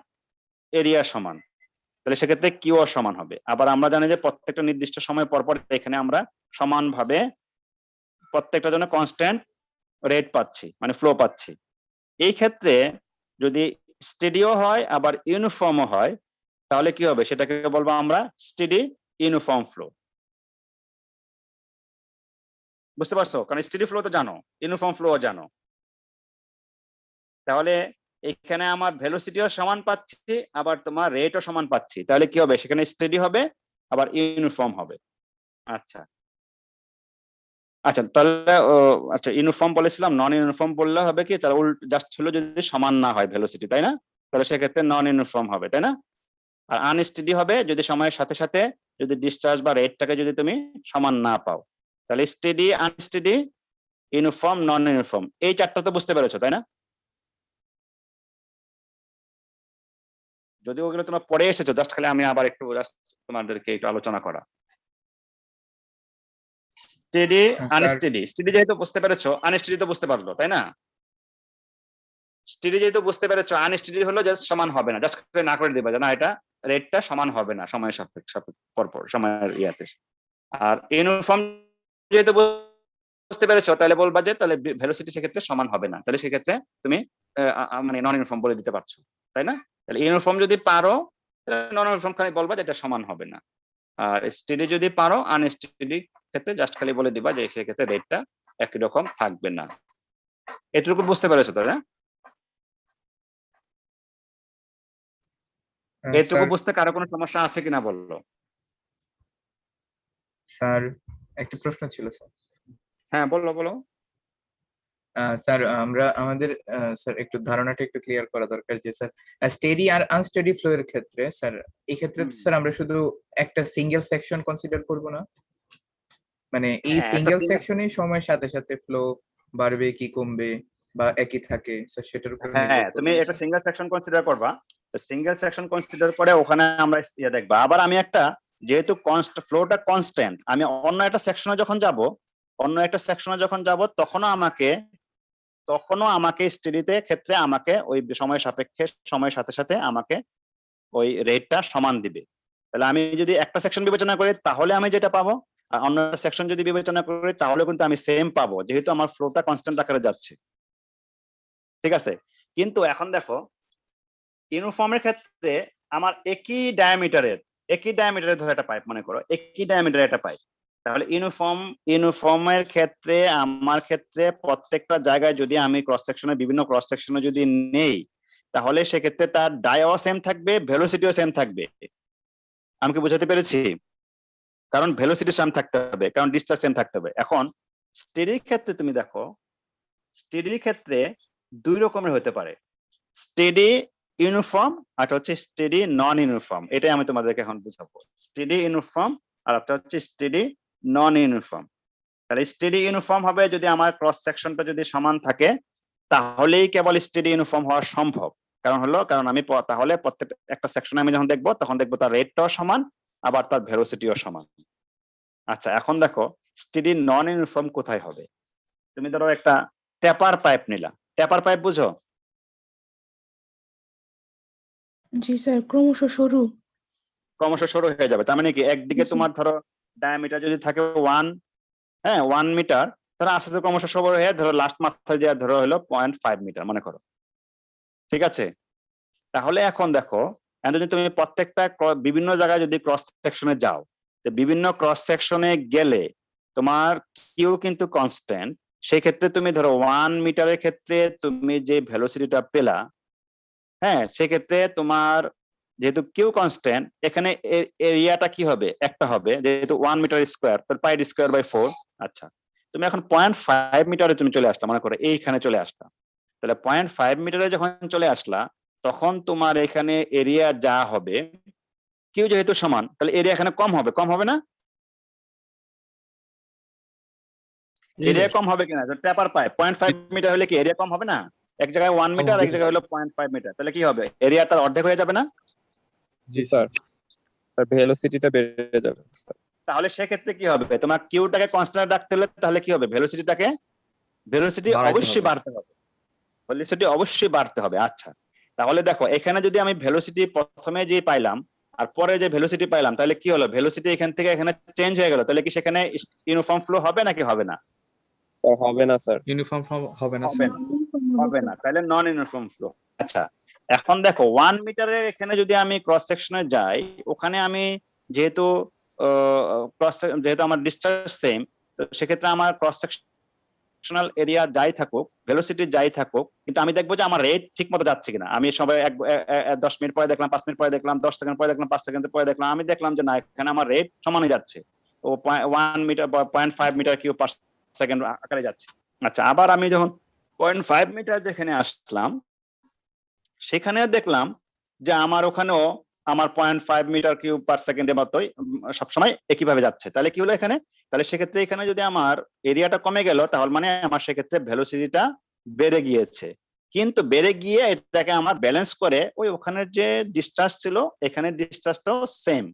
এরিয়া সমান, তাহলে সেক্ষেত্রে কিউ সমান হবে। আবার আমরা জানি যে প্রত্যেকটা নির্দিষ্ট সময় পরপর এখানে আমরা সমানভাবে প্রত্যেকটা জন্য কনস্ট্যান্ট রেট পাচ্ছি, মানে ফ্লো পাচ্ছি। এই ক্ষেত্রে যদি স্টেডিও হয় আবার ইউনিফর্মও হয়, তাহলে কি হবে সেটাকে বলবো আমরা স্টেডি ইউনিফর্ম ফ্লো। বুঝতে পারছো? কারণ স্টেডি ফ্লো তো জানো, ইউনিফর্ম ফ্লো জানো। তাহলে এখানে আমার ভেলোসিটিও সমান পাচ্ছি, আবার তোমার রেটও সমান পাচ্ছি, তাহলে কি হবে সেখানে স্টেডি হবে আবার ইউনিফর্ম হবে। আচ্ছা আচ্ছা, তাহলে আচ্ছা ইউনিফর্ম বলেছিলাম, নন ইউনিফর্ম বললে হবে কি, তাহলে জাস্ট হলো যদি সমান না হয় ভেলোসিটি, তাই না? তাহলে সেক্ষেত্রে নন ইউনিফর্ম হবে, তাই না? আর আনস্টেডি হবে যদি সময়ের সাথে সাথে যদি ডিসচার্জ বা রেটটাকে যদি তুমি সমান না পাও। তাহলে স্টেডি, আনস্টেডি, ইউনিফর্ম, নন ইউনিফর্ম, এই চারটা তো বুঝতে পেরেছো, তাই না? যদি ওগুলো তোমরা পড়ে এসেছো, জাস্ট খালি আমি আবার একটু just তোমাদেরকে একটু আলোচনা করা। স্টেডি, স্যার আনস্টেডি, স্টেডি যেহেতু বুঝতে পেরেছো, আনস্টেডি তো বুঝতে পারলো, তাই না? স্টেডি যেহেতু বুঝতে পেরেছো, আনস্টেডি হলো জাস্ট সমান হবে না, জাস্ট না করে দিবা যে না এটা রেটটা সমান হবে না সময়ের সাপেক্ষে পরপর সময়ের ইয়াতে। আর ইউনিফর্ম যেহেতু বুঝতে পেরেছো, তাহলে বলবা যে তাহলে ভেলোসিটি সেক্ষেত্রে সমান হবে না, তাহলে সেক্ষেত্রে তুমি মানে নন ইউনিফর্ম বলে দিতে পারছো, তাই না? তাহলে ইউনিফর্ম যদি পারো, নন ইউনিফর্ম খালি বলবা যে এটা সমান হবে না। আর স্টেডি যদি পারো, আনস্টেডি ক্ষেত্রে জাস্ট খালি বলে দিবা যে সেক্ষেত্রে রেটটা একই রকম থাকবে না। এটুকু বুঝতে পেরেছো, তাই না? এটুকু স্যার বুঝতে কারো কোনো সমস্যা আছে কিনা বললো? স্যার একটা প্রশ্ন ছিল স্যার। হ্যাঁ বলো বলো। স্যার আমরা আমাদের স্যার একটু ধারণাটা একটু ক্লিয়ার করা দরকার যে স্যার স্টেডি আর আনস্টেডি ফ্লো এর ক্ষেত্রে স্যার এই ক্ষেত্রে তো স্যার আমরা শুধু একটা সিঙ্গেল সেকশন কনসিডার করব না, মানে এই হ্যাঁ, একটা সিঙ্গেল single- সেকশনই সময়ের সাথে সাথে ফ্লো বাড়বে কি কমবে বা একই থাকে স্যার সেটার উপর নির্ভর হ্যাঁ করবে তুমি না, একটা স্যার? সিঙ্গেল সেকশন কনসিডার করবা, সিঙ্গেল সেকশন কনসিডার করে ওখানে আমরা ইয়ে দেখবা। আবার আমি একটা, যেহেতু ফ্লোটা কনস্ট্যান্ট, আমি অন্য একটা সেকশনে যখন যাব তখনও আমাকে স্টেডিতে ক্ষেত্রে আমাকে ওই সময় সাপেক্ষে সময়ের সাথে সাথে আমাকে ওই রেটটা সমান দিবে। তাহলে আমি যদি একটা সেকশন বিবেচনা করি তাহলে আমি যেটা পাবো, আর অন্য সেকশন যদি বিবেচনা করি তাহলে কিন্তু আমি সেম পাবো, যেহেতু আমার ফ্লোটা কনস্ট্যান্ট আকারে যাচ্ছে। ঠিক আছে, কিন্তু এখন দেখো ইউনিফর্মের ক্ষেত্রে আমার একই ডায়ামিটারের ধরে একটা পাইপ মনে করো, একই ডায়ামিটারের একটা পাইপ। তাহলে ইউনিফর্মের ক্ষেত্রে আমার ক্ষেত্রে প্রত্যেকটা জায়গায় যদি আমি বিভিন্ন ক্রস সেকশনে যদি নেই, তাহলে সেক্ষেত্রে তার ডায়াও সেম থাকবে, ভেলোসিটিও সেম থাকবে। আমি কি বোঝাতে পেরেছি? কারণ ভেলোসিটি সেম থাকতে হবে, কারণ ডিসটেন্স সেম থাকতে হবে। এখন স্টেডির ক্ষেত্রে তুমি দেখো, স্টেডির ক্ষেত্রে দুই রকমের হতে পারে, স্টেডি ইউনিফর্ম আর হচ্ছে স্টেডি নন ইউনিফর্ম। এটাই আমি তোমাদেরকে এখন বুঝাবো, স্টেডি ইউনিফর্ম আর একটা হচ্ছে স্টেডি নন ইউনিফর্ম। তাহলে স্টেডি ইউনিফর্ম হবে যদি আমার ক্রস সেকশনটা যদি সমান থাকে, তাহলেই কেবল স্টেডি ইউনিফর্ম হওয়া সম্ভব। কারণ আমি তাহলে প্রত্যেক একটা সেকশনে আমি যখন দেখবো তখন দেখবো তার রেটটাও সমান, আবার তার ভেলোসিটিও সমান। আচ্ছা এখন দেখো স্টেডি নন ইউনিফর্ম কোথায় হবে। তুমি ধরো একটা ট্যাপার পাইপ নিলা, ট্যাপার পাইপ বুঝো? জি স্যার, ক্রমশ সরু। ক্রমশ সরু হয়ে যাবে, তার মানে কি একদিকে জি। তোমার ধরো ডায়ামিটার যদি থাকে 1 মিটার, ধরো আস্তে আস্তে ক্রমশ সরু হয়ে ধরো লাস্ট মাথায় দেওয়া ধরো হলো 0.5 মিটার মনে করো। ঠিক আছে, তাহলে এখন দেখো যদি তুমি প্রত্যেকটা বিভিন্ন জায়গায় যদি ক্রস সেকশনে যাও, বিভিন্ন ক্রস সেকশনে গেলে তোমার কিউ কিন্তু কনস্ট্যান্ট। সেই ক্ষেত্রে তুমি ধরো 1 মিটারের ক্ষেত্রে তুমি যে ভেলোসিটিটা পেলা, হ্যাঁ সেক্ষেত্রে তোমার যেহেতু কিউ কনস্ট্যান্ট, এখানে এরিয়াটা কি হবে, একটা হবে, যেহেতু 1 মিটার স্কোয়ার, তার পাই স্কোয়ার বাই 4। আচ্ছা তুমি এখন 0.5 মিটারে তুমি চলে আসলা, মনে করো এইখানে চলে আসলা। তাহলে 0.5 মিটারে যখন চলে আসলা, তখন তোমার এখানে এরিয়া যা হবে, কিউ যেহেতু সমান, তাহলে এরিয়া এখানে কম হবে না? এরিয়া কম হবে কিনা? ট্যাপার পাইপ 0.5 মিটার হলে কি এরিয়া কম হবে না? এক জায়গায় 1 মিটার, এক জায়গায় হলো 0.5 মিটার, তাহলে কি হবে, এরিয়া তার অর্ধেক হয়ে যাবে না? জি স্যার, স্যার ভেলোসিটিটা বেড়ে যাবে স্যার। তাহলে সেক্ষেত্রে কি হবে, তোমার কিউটাকে কনস্ট্যান্ট রাখতে হলে তাহলে কি হবে, ভেলোসিটি বাড়াইতে অবশ্যই হবে। বাড়তে হবে, ভেলোসিটি অবশ্যই বাড়তে হবে। আচ্ছা তাহলে দেখো এখানে যদি আমি ভেলোসিটি প্রথমে যে পাইলাম আর পরে যে ভেলোসিটি পাইলাম, তাহলে কি হলো, ভেলোসিটি এখান থেকে এখানে চেঞ্জ হয়ে গেল, তাহলে কি সেখানে ইউনিফর্ম ফ্লো হবে নাকি হবে না? স্যার হবে না স্যার। ইউনিফর্ম হবে না হবে স্যার। না, হবে না, তাহলে নন ইউনিফর্ম ফ্লো। আচ্ছা, এখন দেখো 1 মিটারের এখানে যদি আমি ক্রস সেকশনে যাই, ওখানে আমি যেহেতু যেহেতু আমার ডিসচার্জ সেম, তো সেক্ষেত্রে আমার ক্রস সেকশনাল এরিয়া যাই থাকুক, ভেলোসিটি যাই থাকুক, কিন্তু আমি দেখবো যে আমার রেট ঠিক মতো যাচ্ছে কিনা। আমি সবাই 10 মিনিট পরে দেখলাম, 5 মিনিট পরে দেখলাম, 10 সেকেন্ড পরে দেখলাম, 5 সেকেন্ড পরে দেখলাম, আমি দেখলাম যে না, এখানে আমার রেট সমানই যাচ্ছে, ও 1 মিটার বা 0.5 মিটার কিউব পার সেকেন্ড আকারে যাচ্ছে। আচ্ছা, আবার আমি যখন 0.5 মিটার যেখানে আসলাম, সেখানে দেখলাম যে আমার ওখানেও আমার 0.5 মিটার কিউব পার সেকেন্ডের মতোই সবসময় একইভাবে যাচ্ছে। তাহলে কি হলো এখানে? তাহলে সেক্ষেত্রে এখানে যদি আমার এরিয়াটা কমে গেল, তাহলে মানে আমার সেক্ষেত্রে ভেলোসিটিটা বেড়ে গিয়েছে। কিন্তু বেড়ে গিয়ে এটাকে আমার ব্যালেন্স করে ওই ওখানের যে ডিসচার্জ ছিল, এখানের ডিসচার্জটাও সেম,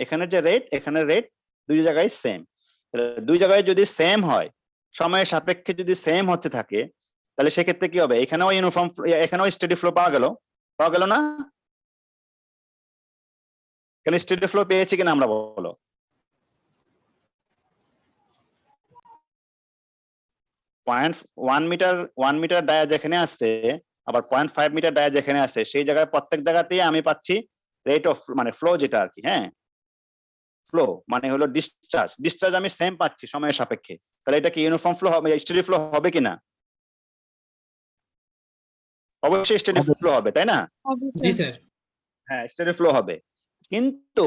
এখানের যে রেট, এখানের রেট দুই জায়গায় সেম। দুই জায়গায় যদি সেম হয়, সময়ের সাপেক্ষে যদি সেম হতে থাকে, তাহলে সেক্ষেত্রে কি হবে? এখানেও ইউনিফর্ম, এখানেও স্টেডি ফ্লো পাওয়া গেল না? এখানে স্টেডি ফ্লো পেয়েছি কিনা আমরা বলো? পয়েন্ট 1 মিটার ডায়া যেখানে আসছে, আবার 0.5 মিটার ডায়া যেখানে আছে, সেই জায়গায় প্রত্যেক জায়গাতেই আমি পাচ্ছি রেট অফ, মানে ফ্লো যেটা আর কি, হ্যাঁ, ফ্লো মানে হলো ডিসচার্জ আমি সেম পাচ্ছি সময়ের সাপেক্ষে। তাহলে এটা কি ইউনিফর্ম ফ্লো হবে, স্টেডি ফ্লো হবে কিনা? অবশ্যই স্টেডি হবে। ফ্লো হবে, তাই না? জি স্যার। হ্যাঁ, স্টেডি ফ্লো হবে। কিন্তু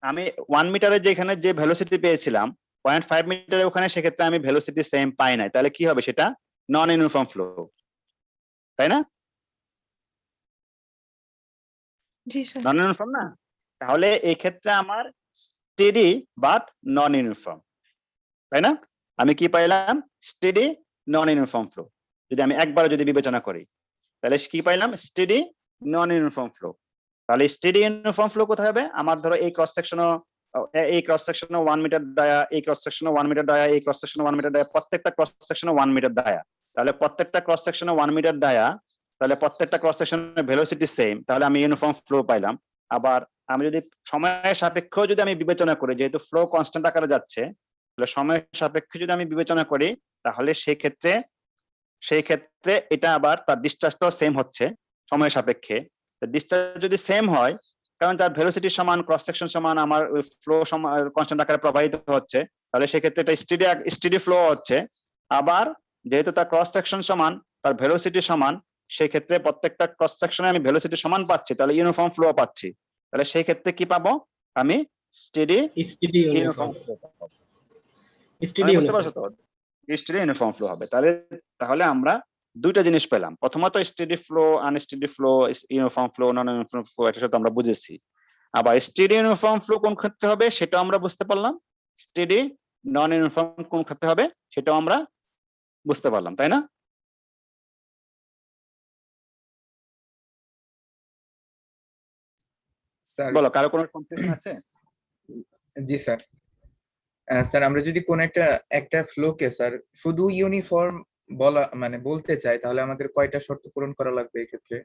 আমি 1 মিটারে যেখানে যে ভেলোসিটি পেয়েছিলাম, 0.5 মিটারে ওখানে সেক্ষেত্রে আমি ভেলোসিটি সেম পাই নাই। তাহলে কি হবে? সেটা নন ইউনিফর্ম ফ্লো, তাই না? জি স্যার। নন ইউনিফর্ম না? তাহলে এই ক্ষেত্রে আমার স্টেডি বাট নন ইউনিফর্ম, তাই না? আমি কি পাইলাম? স্টেডি নন ইউনিফর্ম ফ্লো। যদি আমি একবার যদি বিবেচনা করি, তাহলে কি পাইলাম? স্টেডি নন ইউনিফর্ম ফ্লো। তাহলে স্টেডি ইউনিফর্ম ফ্লো কোথায় হবে? আমার ধরো এই ক্রস সেকশনও, এই ক্রস সেকশনে 1 মিটার ডায়া, এই ক্রস সেকশনে 1 মিটার ডায়া, এই ক্রস সেকশনে 1 মিটার ডায়া, প্রত্যেকটা ক্রস সেকশনে 1 মিটার ডায়া। তাহলে প্রত্যেকটা ক্রস সেকশনে 1 মিটার ডায়া, তাহলে প্রত্যেকটা ক্রস সেকশনের ভেলোসিটি সেম, তাহলে আমি ইউনিফর্ম ফ্লো পাইলাম। আবার আমি যদি সময়ের সাপেক্ষেও যদি আমি বিবেচনা করি, যেহেতু ফ্লো কনস্ট্যান্ট আকারে যাচ্ছে, তাহলে সময়ের সাপেক্ষে যদি আমি বিবেচনা করি, তাহলে সেই ক্ষেত্রে এটা আবার তার ডিসচার্জটাও সেম হচ্ছে সময়ের সাপেক্ষে। ডিসচার্জ যদি সেম হয়, কারণ তার ভেলোসিটি সমান, ক্রস সেকশন সমান, আমার ফ্লো কনস্ট্যান্ট আকারে প্রবাহিত হচ্ছে, তাহলে সেক্ষেত্রে এটা স্টেডি ফ্লো হচ্ছে। আবার যেহেতু তার ক্রস সেকশন সমান, তার ভেলোসিটি সমান, সেই ক্ষেত্রে প্রত্যেকটা ক্রস সেকশনে আমি ভেলোসিটি সমান পাচ্ছি, তাহলে ইউনিফর্ম ফ্লো পাচ্ছি। তাহলে সেই ক্ষেত্রে কি পাবো? আমি steady steady uniform uniform. Flow পাবো। স্টেডি বুঝতে ইউনিফর্ম। পারছো তো? স্টেডি ইউনিফর্ম ফ্লো হবে। তাহলে আমরা দুইটা জিনিস পেলাম। প্রথমত steady flow, unsteady flow, uniform flow, non uniform flow, এটা সাথে আমরা বুঝেছি। আবার স্টেডি ইউনিফর্ম ফ্লো কোন ক্ষেত্রে হবে সেটা আমরা বুঝতে পারলাম। স্টেডি নন ইউনিফর্ম কোন ক্ষেত্রে হবে সেটাও আমরা বুঝতে পারলাম, তাই না? স্যার বলো, কারো কোনো কনফিউশন আছে? জি স্যার। স্যার আমরা যদি কোন একটা ফ্লোকে স্যার শুধু ইউনিফর্ম বলতে চাই, তাহলে আমাদের কয়টা শর্ত পূরণ করা লাগবে এই ক্ষেত্রে?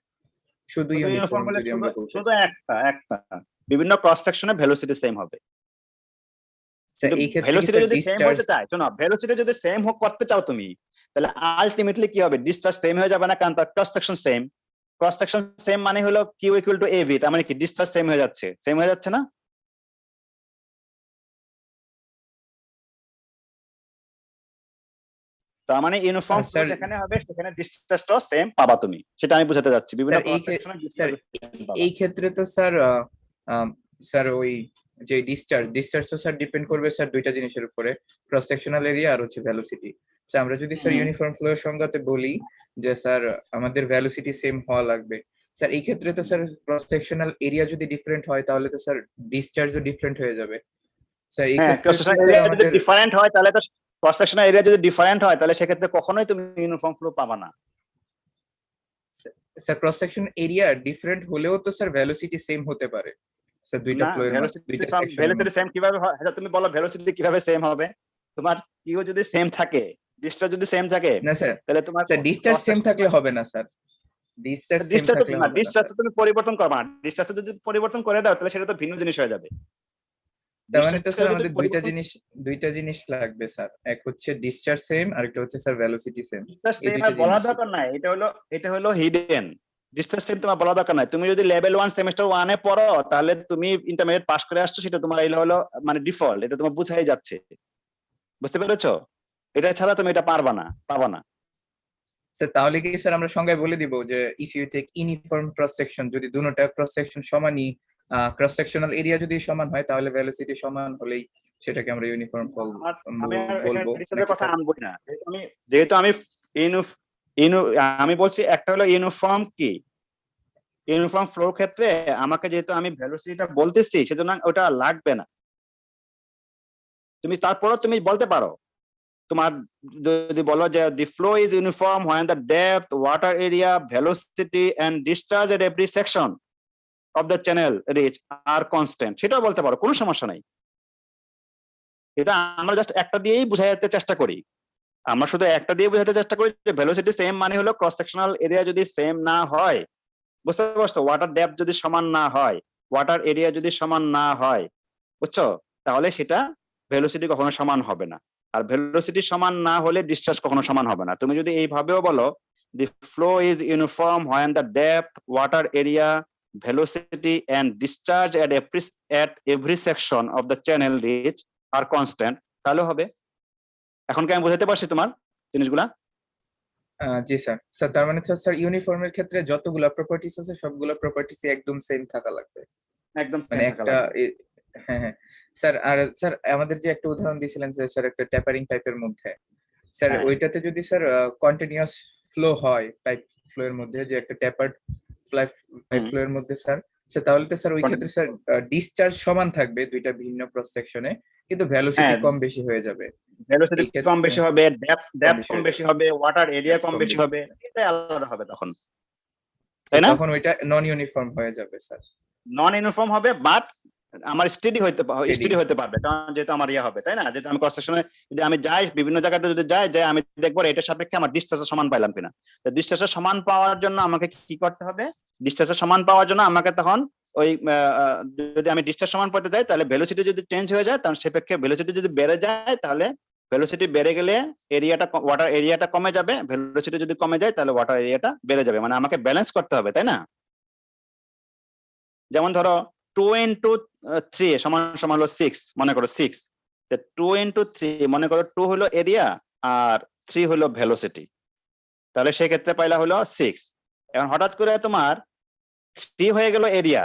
শুধু শুধু ইউনিফর্ম ইউনিফর্ম বলে যদি আমরা বলতে শুধু চাই একটা বিভিন্ন ক্রস সেকশনে ভেলোসিটি সেম হবে। স্যার, কিন্তু এই ক্ষেত্রে কি ভেলোসিটি স্যার যদি সেম ডিসচার্জ হতে চায়, শোনো, ভেলোসিটি যদি সেম করতে চাও তুমি, তাহলে আলটিমেটলি কি হবে? ডিসচার্জ সেম হয়ে যাবে না, কারণ তার cross section same. Cross section same মানে হলো কিউ ইকুয়াল টু এবি, তার মানে কি ডিসচার্জ সেম হয়ে যাচ্ছে না? তার মানে ইউনিফর্ম ফ্লো স্যার যেখানে হবে সেখানে ডিসচার্জটাও সেম পাবা তুমি, সেটা আমি বোঝাতে যাচ্ছি। বিভিন্ন স্যার ক্রস সেকশনে স্যার এই ক্ষেত্রে তো স্যার স্যার ওই যে ডিসচার্জ তো স্যার ডিপেন্ড করবে স্যার দুইটা জিনিসের উপরে, ক্রস সেকশনাল এরিয়া আর হচ্ছে ভেলোসিটি। স্যার আমরা যদি স্যার ইউনিফর্ম ফ্লো এর সংজ্ঞাতে বলি যে স্যার আমাদের ভেলোসিটি সেম হওয়া লাগবে, স্যার এই ক্ষেত্রে তো স্যার ক্রস সেকশনাল এরিয়া যদি ডিফারেন্ট হয় তাহলে তো স্যার ডিসচার্জও ডিফারেন্ট হয়ে যাবে। স্যার এই হ্যাঁ, ক্ষেত্রে ক্রস সেকশনাল এরিয়া যদি ডিফারেন্ট হয়, তাহলে তো ক্রস সেকশনাল এরিয়া যদি ডিফারেন্ট হয়, তাহলে সেক্ষেত্রে কখনোই তুমি ইউনিফর্ম ফ্লো পাবা না। Sir cross section area different হলেও তো স্যার ভেলোসিটি সেম হতে পারে স্যার দুইটা না, ফ্লোয়ের মাঝে, দুইটা সেকশনের ভেলোসিটি মধ্যে। সেম কিভাবে হয়? এটা তুমি বলো, ভেলোসিটি কিভাবে সেম হবে? তোমার কিউ যদি সেম থাকে, ডিসচার্জ যদি সেম থাকে, না স্যার, তাহলে তোমার স্যার ডিসচার্জ সেম থাকলে হবে না স্যার, ডিসচার্জ সেম থাকলে হবে না স্যার। ডিসচার্জ তুমি পরিবর্তন করবে না। ডিসচার্জ তুমি পরিবর্তন করবে না, ডিসচার্জ তুমি পরিবর্তন করবে না, ডিসচার্জ তুমি পরিবর্তন করবে না, ডিসচার্জ তুমি পরিবর্তন করবে না, ডিসচার্জ তুমি পরিবর্তন করবে না, ডিসচার্জ তুমি পরিবর্তন করে দাও, তাহলে সেটা তো ভিন্ন জিনিস হয়ে যাবে। তার মানে তো Discharge স্যার যদি আমাদের পরিবর্তন- দুইটা জিনিস লাগবে স্যার, এক হচ্ছে ডিসচার্জ সেম আর একটা হচ্ছে স্যার ভেলোসিটি সেম। Discharge এই same দুইটা আর বলার জিনিস। দরকার নাই, এটা হলো হিডেন। ডিসচার্জ সেম তোমার বলা দরকার নাই। তুমি যদি লেভেল 1 সেমিস্টার 1 এ পড়ো তাহলে তুমি ইন্টারমিডিয়েট পাস করে আসছো, সেটা তোমার এই হলো মানে ডিফল্ট, এটা তোমার বুঝাই যাচ্ছে। বুঝতে পেরেছো? এটা ছাড়া তুমি এটা পারবা না, পাবা না। স্যার তাহলে কি স্যার আমরা সংজ্ঞায় বলে দিব যে if you take uniform cross section, যদি দুটোটা ক্রস সেকশন সমানই, ক্রস সেকশনাল এরিয়া যদি সমান হয় তাহলে ভেলোসিটি সমান হলেই সেটাকে আমরা ইউনিফর্ম ফল আমি আর এখানে বলবো ডিসচার্জের নাকি কথা স্যার? আনবই না, যেহেতু আমি ইউনিফ- ইউনি- আমি বলছি একটা হলো ইউনিফর্ম কি, ইউনিফর্ম ফ্লোর ক্ষেত্রে আমাকে যেহেতু আমি ভেলোসিটিটা বলতেছি সেজন্য ওটা লাগবে না। তুমি তারপরও তুমি বলতে পারো, তোমার যদি বলো যে the flow is uniform when the depth, water area, velocity and discharge at every section of the channel reach are constant, সেটাও বলতে পারো, কোনো সমস্যা নাই। এটা আমরা জাস্ট একটা দিয়েই বুঝাইতে চেষ্টা করি। আমরা শুধু একটা দিয়ে বোঝাতে চেষ্টা করি যে ভেলোসিটি সেম মানে হলো ক্রস সেকশনাল এরিয়া যদি সেম না হয়, বুঝতে পারছো, ওয়াটার ডেপথ যদি সমান না হয়, ওয়াটার এরিয়া যদি সমান না হয়, বুঝছো, তাহলে সেটা ভেলোসিটি কখনো সমান হবে না। আর ভেলোসিটি সমান না হলে ডিসচার্জ কখনো সমান হবে না। তুমি যদি এইভাবেও বলো the flow is uniform when the depth, water area, velocity and discharge at every section of the channel reach are constant, তাহলে হবে। এখন কি আমি বোঝাতে পারছি তোমার জিনিসগুলা? জি স্যার। স্যার তার মানে স্যার ইউনিফর্মের ক্ষেত্রে যতগুলা প্রপার্টিস আছে সবগুলা প্রপার্টিস একদম সেম থাকা লাগবে, একদম মানে same থাকা একটা লাগবে। হ্যাঁ হ্যাঁ স্যার। আর স্যার আমাদের যে একটা উদাহরণ দিয়েছিলেন যে স্যার একটা ট্যাপারিং পাইপের মধ্যে, স্যার হ্যাঁ। ওইটাতে যদি স্যার কন্টিনিউয়াস ফ্লো হয় পাইপ ফ্লো এর মধ্যে, যে একটা ট্যাপার্ড পাইপ হুম। ফ্লো এর মধ্যে স্যার, তাহলে তো স্যার ওই ক্ষেত্রে স্যার ডিসচার্জ সমান থাকবে দুইটা ভিন্ন ক্রস সেকশনে, কিন্তু ভেলোসিটি হ্যাঁ। কম বেশি হয়ে যাবে। ভেলোসিটি এই ক্ষেত্রে কম বেশি হবে, ডেপথ বেশি কম হয়ে বেশি হবে, ওয়াটার এরিয়া Depth কম কম বেশি বেশি। হবে, এটা আলাদা হবে তখন, So, তাই না? তখন ওইটা নন ইউনিফর্ম হয়ে যাবে স্যার। নন ইউনিফর্ম হবে, বাট আমার স্টেডি Steady। হতে পারবে, কারণ যেহেতু আমার ইয়ে হবে, তাই না, যেহেতু আমি ক্রস সেকশনে যদি আমি যাই বিভিন্ন জায়গাতে যদি যাই যে আমি দেখবো এটার সাপেক্ষে আমার ডিসচার্জের সমান পাইলাম কিনা। তো ডিসচার্জের সমান পাওয়ার জন্য আমাকে কি করতে হবে? ডিসচার্জের সমান পাওয়ার জন্য আমাকে তখন ওই যদি আমি ডিসচার্জ সমান পেতে যাই তাহলে ভেলোসিটি যদি চেঞ্জ হয়ে যায়, তখন সেপেক্ষে ভেলোসিটি যদি বেড়ে যায় তাহলে ভেলোসিটি বেড়ে গেলে এরিয়াটা, ওয়াটার এরিয়াটা কমে যাবে, ভেলোসিটি যদি কমে যায় তাহলে ওয়াটার এরিয়াটা বেড়ে যাবে, মানে আমাকে ব্যালেন্স করতে হবে, তাই না? যেমন ধরো 2 into 3 সমান সমান হলো 6, মনে করো 6, 2 into 3 মনে করো 2 হলো এরিয়া আর 3 হলো ভেলোসিটি, তাহলে সেই ক্ষেত্রে পাইলা হলো 6। এখন হঠাৎ করে তোমার 3 হয়ে গেল এরিয়া,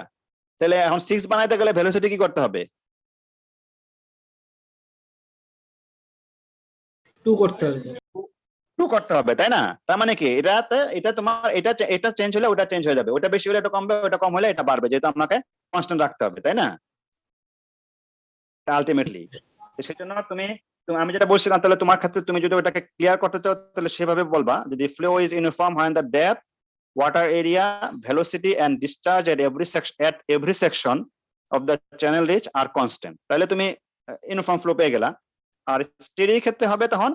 তাহলে এখন 6 বানাইতে গেলে ভেলোসিটি কি করতে হবে? 2 করতে হবে স্যার। 2 করতে হবে, তাই না? তার মানে কি এটা তোমার এটা চেঞ্জ হলে ওটা চেঞ্জ হয়ে যাবে, ওটা বেশি হলে এটা কমবে, ওটা কম হলে এটা বাড়বে, যেহেতু আমাকে কনস্ট্যান্ট রাখতে হবে, তাই না? আলটিমেটলি সেই জন্য আমি যেটা বলছিলাম, তাহলে তোমার ক্ষেত্রে তুমি যদি ওটাকে ক্লিয়ার করতে চাও তাহলে সেভাবে বলবা, যদি flow is uniform when the depth, water area, velocity and discharge at every section of the channel reach are constant, তাহলে তুমি ইউনিফর্ম ফ্লো পেয়ে গেলা। আর স্টেডির ক্ষেত্রে হবে, তখন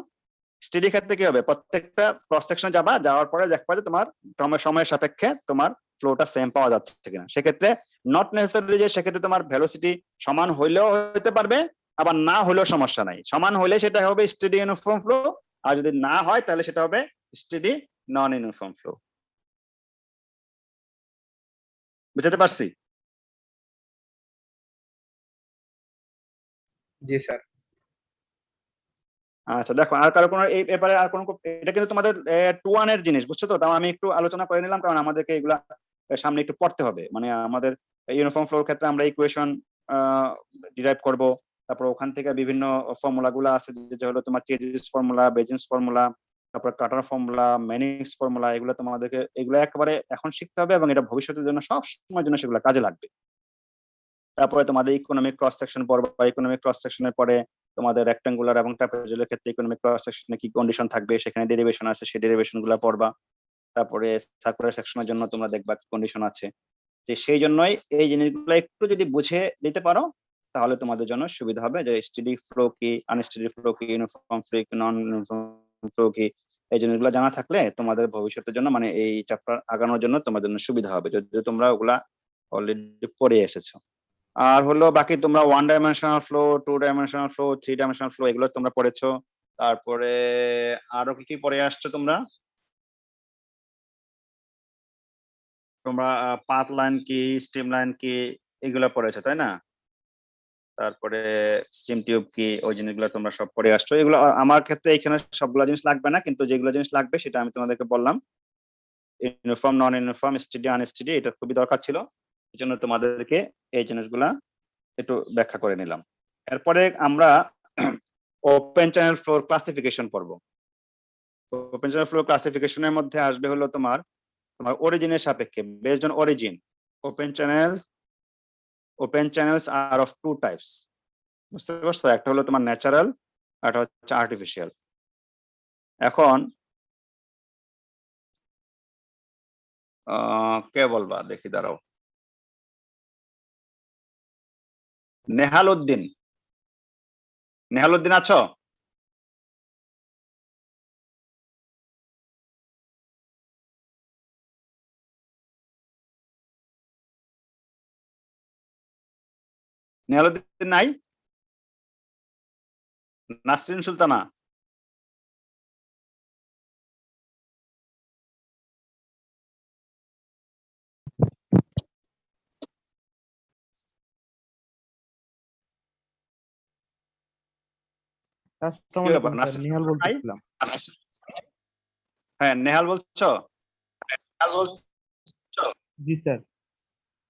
স্টেডির ক্ষেত্রে কি হবে, প্রত্যেকটা ক্রস সেকশনে যাওয়ার পরে দেখবা যে তোমার সময়ের সাপেক্ষে তোমার ফ্লোটা সেম পাওয়া যাচ্ছে কিনা। সেক্ষেত্রে নট নেসেসারি যে সেক্ষেত্রে তোমার ভেলোসিটি সমান হইলেও হতে পারবে, আবার না হলেও সমস্যা নাই। সমান হলে সেটা হবে স্টেডি ইউনিফর্ম ফ্লো, আর যদি না হয় তাহলে সেটা হবে স্টেডি নন ইউনিফর্ম ফ্লো। বুঝতে পারছি? জি স্যার। আচ্ছা দেখো, আর কারো কোনো এই ব্যাপারে আর কোনো, এটা কিন্তু তোমাদের 2-1 এর জিনিস, বুঝছো তো? তাও আমি একটু আলোচনা করে নিলাম, কারণ আমাদেরকে এগুলা সামনে একটু পড়তে হবে। মানে আমাদের ইউনিফর্ম ফ্লোর ক্ষেত্রে আমরা ইকুয়েশন ডিরাইভ করব, তারপর ওখান থেকে বিভিন্ন ফর্মুলা গুলো আছে, যে হলো তোমার চেজিস ফর্মুলা, বেজিনস ফর্মুলা, তারপর কাটার ফর্মুলা, ম্যানিংস ফর্মুলা, এগুলো তোমাদেরকে এগুলো একেবারে এখন শিখতে হবে, এবং এটা ভবিষ্যতের জন্য সব সময়ের জন্য সেগুলো কাজে লাগবে। তারপরে তোমাদের ইকোনমিক ক্রস সেকশন পড়বা, ইকোনমিক ক্রস সেকশনের পরে তোমাদের রেক্টাঙ্গুলার এবং ট্রাপিজয়েডের ক্ষেত্রে ইকোনমিক ক্রস সেকশনে কি কন্ডিশন থাকবে, সেখানে ডেরিভেশন আছে, সেই ডেরিভেশন গুলো পড়বা। তারপরে সার্কুলার সেকশনের জন্য তোমরা দেখবা কি কন্ডিশন আছে। যে সেই জন্যই এই জিনিসগুলো একটু যদি বুঝে নিতে পারো তাহলে তোমাদের জন্য সুবিধা হবে, যে স্টেডি ফ্লো কি, আনস্টেডি ফ্লো কি, ইউনিফর্ম ফ্লো কি, নন ইউনিফর্ম ফ্লো কি, এই জিনিসগুলো জানা থাকলে তোমাদের ভবিষ্যতের জন্য, মানে এই চ্যাপ্টার আগানোর জন্য তোমাদের জন্য সুবিধা হবে, যদি তোমরা ওগুলা অলরেডি পড়ে এসেছো। আর হলো বাকি তোমরা 1 dimensional flow, 2 dimensional flow, 3 dimensional flow এগুলো তোমরা পড়েছো। তারপরে আরো কি কি পড়ে আসছো তোমরা? তোমরা পাথ লাইন কি, স্ট্রিম লাইন কি এগুলো পড়েছো তাই না? তারপরে স্টিম টিউব কি, ওই জিনিসগুলো তোমরা সব পড়ে আসছো। এগুলো আমার ক্ষেত্রে এখানে সবগুলো জিনিস লাগবে না, কিন্তু যেগুলো জিনিস লাগবে সেটা আমি তোমাদেরকে বললাম। ইউনিফর্ম, নন ইউনিফর্ম, স্টিডি, আনস্টিডি এটা খুবই দরকার ছিল, এই জন্য তোমাদেরকে এই জিনিসগুলা একটু ব্যাখ্যা করে নিলাম। এরপরে আমরা ওপেন চ্যানেল ফ্লোর ক্লাসিফিকেশন পড়ব। ওপেন চ্যানেল ফ্লোর ক্লাসিফিকেশনের মধ্যে আসবে হলো তোমার অরিজিনের সাপেক্ষে, based on origin open channels are of two types. বুঝতে পারছো? একটা হলো তোমার ন্যাচারাল, একটা হচ্ছে আর্টিফিশিয়াল। এখন কে বলবা দেখি, দাঁড়াও। নেহাল উদ্দিন, নেহাল উদ্দিন আছো? নেহাল উদ্দিন নাই? নাসরিন সুলতানা? কি ব্যাপার, নাসরিন নাই? হ্যাঁ, নেহাল বলছো? জি স্যার।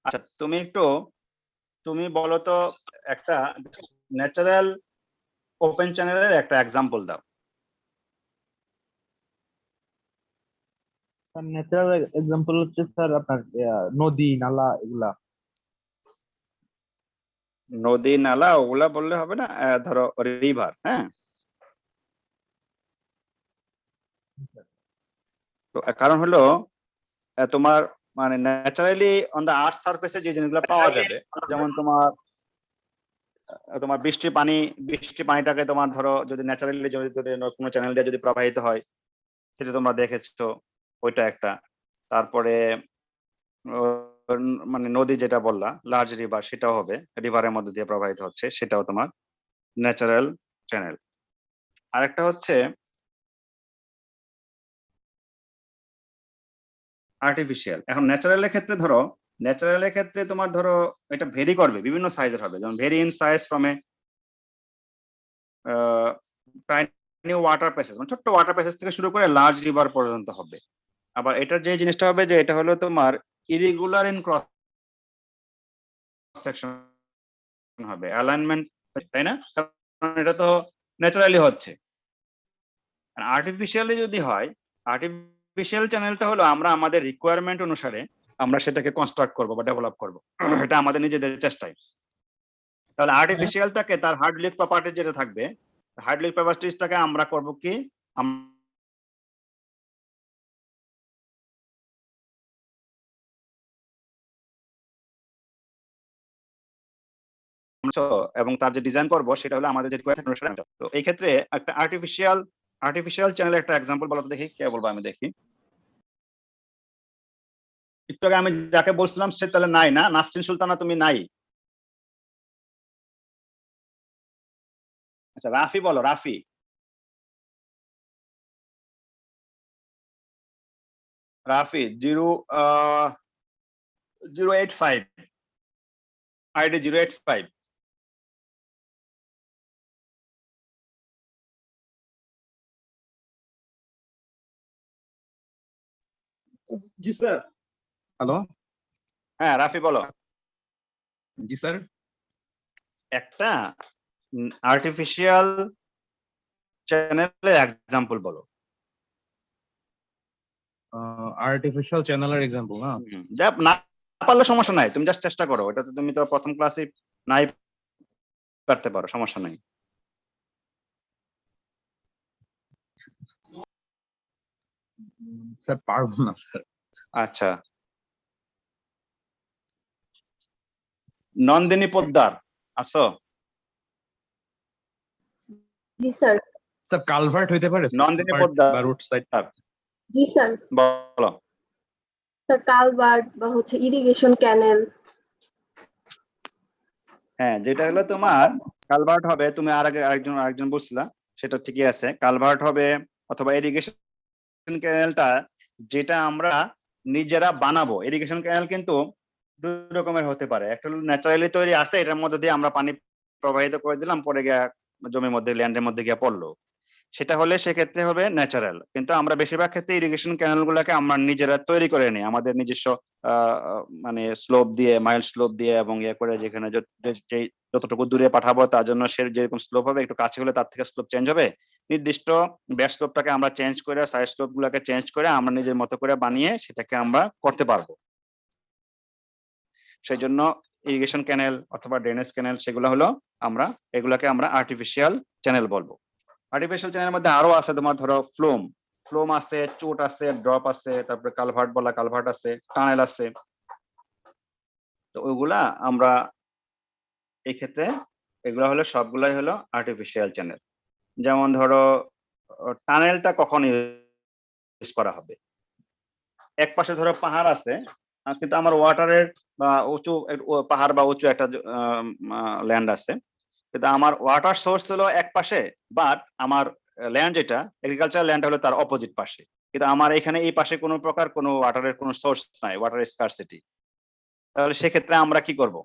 আচ্ছা, তুমি বলো তো একটা ন্যাচারাল ওপেন চ্যানেলের একটা এক্সাম্পল দাও। ন্যাচারাল এক্সাম্পল হচ্ছে স্যার আপনার নদী নালা এগুলা। নদী নালা ওগুলা বললে হবে না, ধরো রিভার। হ্যাঁ, তো কারণ হলো তোমার মানে ন্যাচারালি অন দা আর্থ সারফেসে যে জিনিসগুলো পাওয়া যাবে, যেমন তোমার বৃষ্টি পানিটাকে তোমার ধরো যদি ন্যাচারালি যদি কোনো চ্যানেল দিয়ে যদি প্রবাহিত হয়, সেটা তোমরা দেখেছো, ওইটা একটা। তারপরে মানে নদী যেটা বললা লার্জ রিভার, সেটাও হবে, রিভারের মধ্যে দিয়ে প্রবাহিত হচ্ছে, সেটাও তোমার ন্যাচারাল চ্যানেল। আরেকটা হচ্ছে আর্টিফিশিয়াল। এখন ন্যাচারালের ক্ষেত্রে তোমার ধরো এটা ভেরি করবে, বিভিন্ন সাইজের হবে, যেমন very in size from a tiny water passage, মানে ছোট্ট ওয়াটার প্যাসেজ থেকে শুরু করে লার্জ রিভার পর্যন্ত হবে। আবার এটার যে জিনিসটা হবে যে এটা হলো তোমার ইরেগুলার ইন ক্রস সেকশন হবে, অ্যালাইনমেন্ট, তাই না? কারণ এটা তো ন্যাচারালি হচ্ছে। আর্টিফিশিয়ালি যদি হয়, আর্টিফিশিয়াল চ্যানেলটা হলো আমরা আমাদের রিকোয়ারমেন্ট অনুসারে আমরা সেটাকে কনস্ট্রাক্ট করব বা ডেভেলপ করব, এটা আমাদের নিজেদের চেষ্টায়। তাহলে আর্টিফিশিয়ালটাকে তার হার্ডলিক প্রপার্টি যেটা থাকবে, হার্ডলিক প্রপার্টিজটাকে আমরা করব কি, এবং তার যে ডিজাইন করব সেটা হলো আমাদের যে রিকোয়ারমেন্ট অনুসারে। তো এই ক্ষেত্রে একটা আর্টিফিশিয়াল চ্যানেলের একটা এক্সাম্পল বলো তো দেখি, কে বলবো? আমি দেখি। একটু আগে আমি যাকে বলছিলাম সে তাহলে নাই না? নাসরিন সুলতানা তুমি নাই? আচ্ছা, রাফি বলো, রাফি। রাফি 085 আইডি 085। জি স্যার। হ্যালো। হ্যাঁ, রাফি বলো। জি স্যার। একটা আর্টিফিশিয়াল চ্যানেলের এক্সাম্পল বলো। আর্টিফিশিয়াল চ্যানেলের এক্সাম্পল না? যা না পারলে সমস্যা নাই, তুমি জাস্ট চেষ্টা করো, এটা তো তুমি তো প্রথম ক্লাসে নাই পারতে পারো, সমস্যা নাই। স্যার পারবো না স্যার। আচ্ছা, নন্দিনী পোদ্দার আছো? জি স্যার। স্যার কালভার্ট হইতে পারে নন্দিনী পোদ্দার বা রোড সাইড। জি স্যার। বলো। স্যার কালভার্ট বা হচ্ছে ইরিগেশন ক্যানেল। হ্যাঁ, যেটা হলো তোমার কালভার্ট হবে, তুমি আরেকজন বলছিলা, সেটা ঠিকই আছে। কালভার্ট হবে অথবা ইরিগেশন ক্যানেলটা যেটা আমরা নিজেরা বানাবো। ইরিগেশন ক্যানেল কিন্তু দুই রকমের হতে পারে, একটা হলো ন্যাচারালি তৈরি আছে, এটার মধ্যে দিয়ে আমরা পানি প্রবাহিত করে দিলাম, পরে গিয়ে জমির মধ্যে ল্যান্ডের মধ্যে গিয়ে পড়লো, সেটা হলে সেক্ষেত্রে হবে ন্যাচারাল। কিন্তু আমরা বেশিরভাগ ক্ষেত্রে ইরিগেশন ক্যানেল গুলাকে আমরা নিজেরা তৈরি করে নিই আমাদের নিজস্ব মানে স্লোপ দিয়ে, মাইল স্লোপ দিয়ে এবং ইয়ে করে, যেখানে যতটুকু দূরে পাঠাবো তার জন্য সে যেরকম স্লোপ হবে, একটু কাছে হলে তার থেকে স্লোপ চেঞ্জ হবে, নির্দিষ্ট বেস স্লোপটাকে আমরা চেঞ্জ করে, সাইড স্লোপ গুলাকে চেঞ্জ করে আমরা নিজের মতো করে বানিয়ে সেটাকে আমরা করতে পারবো। সেই জন্য ইরিগেশন ক্যানেল অথবা ড্রেনেজ ক্যানেল সেগুলো হলো এগুলাকে আমরা আর্টিফিশিয়াল চ্যানেল বলবো। আর্টিফিশিয়াল চ্যানেলের মধ্যে আরো আছে তোমার, ধরো ফ্লোম আছে, চোট আছে, ড্রপ আছে, তারপরে কালভার্ট আছে, টানেল আছে। তো ওইগুলা আমরা এই ক্ষেত্রে এগুলা হলো সবগুলাই হলো আর্টিফিশিয়াল চ্যানেল। যেমন ধরো টানেলটা কখন ইউজ করা হবে, এক পাশে ধরো পাহাড় আছে, কিন্তু আমার ওয়াটারের বা উঁচু পাহাড় বা উঁচু একটা ল্যান্ড আছে, কিন্তু আমার ওয়াটার সোর্স হলো এক পাশে, বাট আমার ল্যান্ড যেটা এগ্রিকালচার ল্যান্ড হলো তার অপোজিট পাশে, কিন্তু আমার এখানে এই পাশে কোনো প্রকার কোনো ওয়াটারের কোনো সোর্স নাই, ওয়াটার স্কারসিটি। তাহলে সেক্ষেত্রে আমরা কি করব?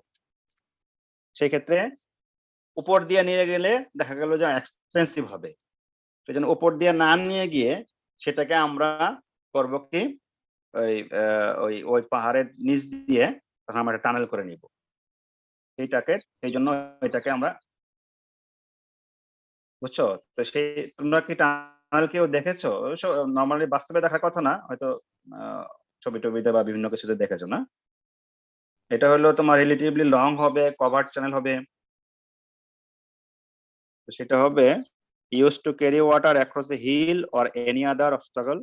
সেই ক্ষেত্রে উপর দিয়ে নিয়ে গেলে দেখা গেল যে এক্সপেন্সিভ হবে, সেই জন্য উপর দিয়ে না নিয়ে গিয়ে সেটাকে আমরা করব কি, ওই পাহাড়ের নিচ দিয়ে তখন আমরা টানেল করে নিব এই জন্য এটাকে আমরা, বুঝছো? তো সেই তোমরা কি টানেল কেউ দেখেছো? নর্মালি বাস্তবে দেখার কথা না, হয়তো ছবি টবিতে বা বিভিন্ন কিছুতে দেখেছো না। এটা হলো তোমার রিলেটিভলি লং হবে, কভার্ড চ্যানেল হবে। তো সেটা হবে use to carry water across a hill or any other obstacle,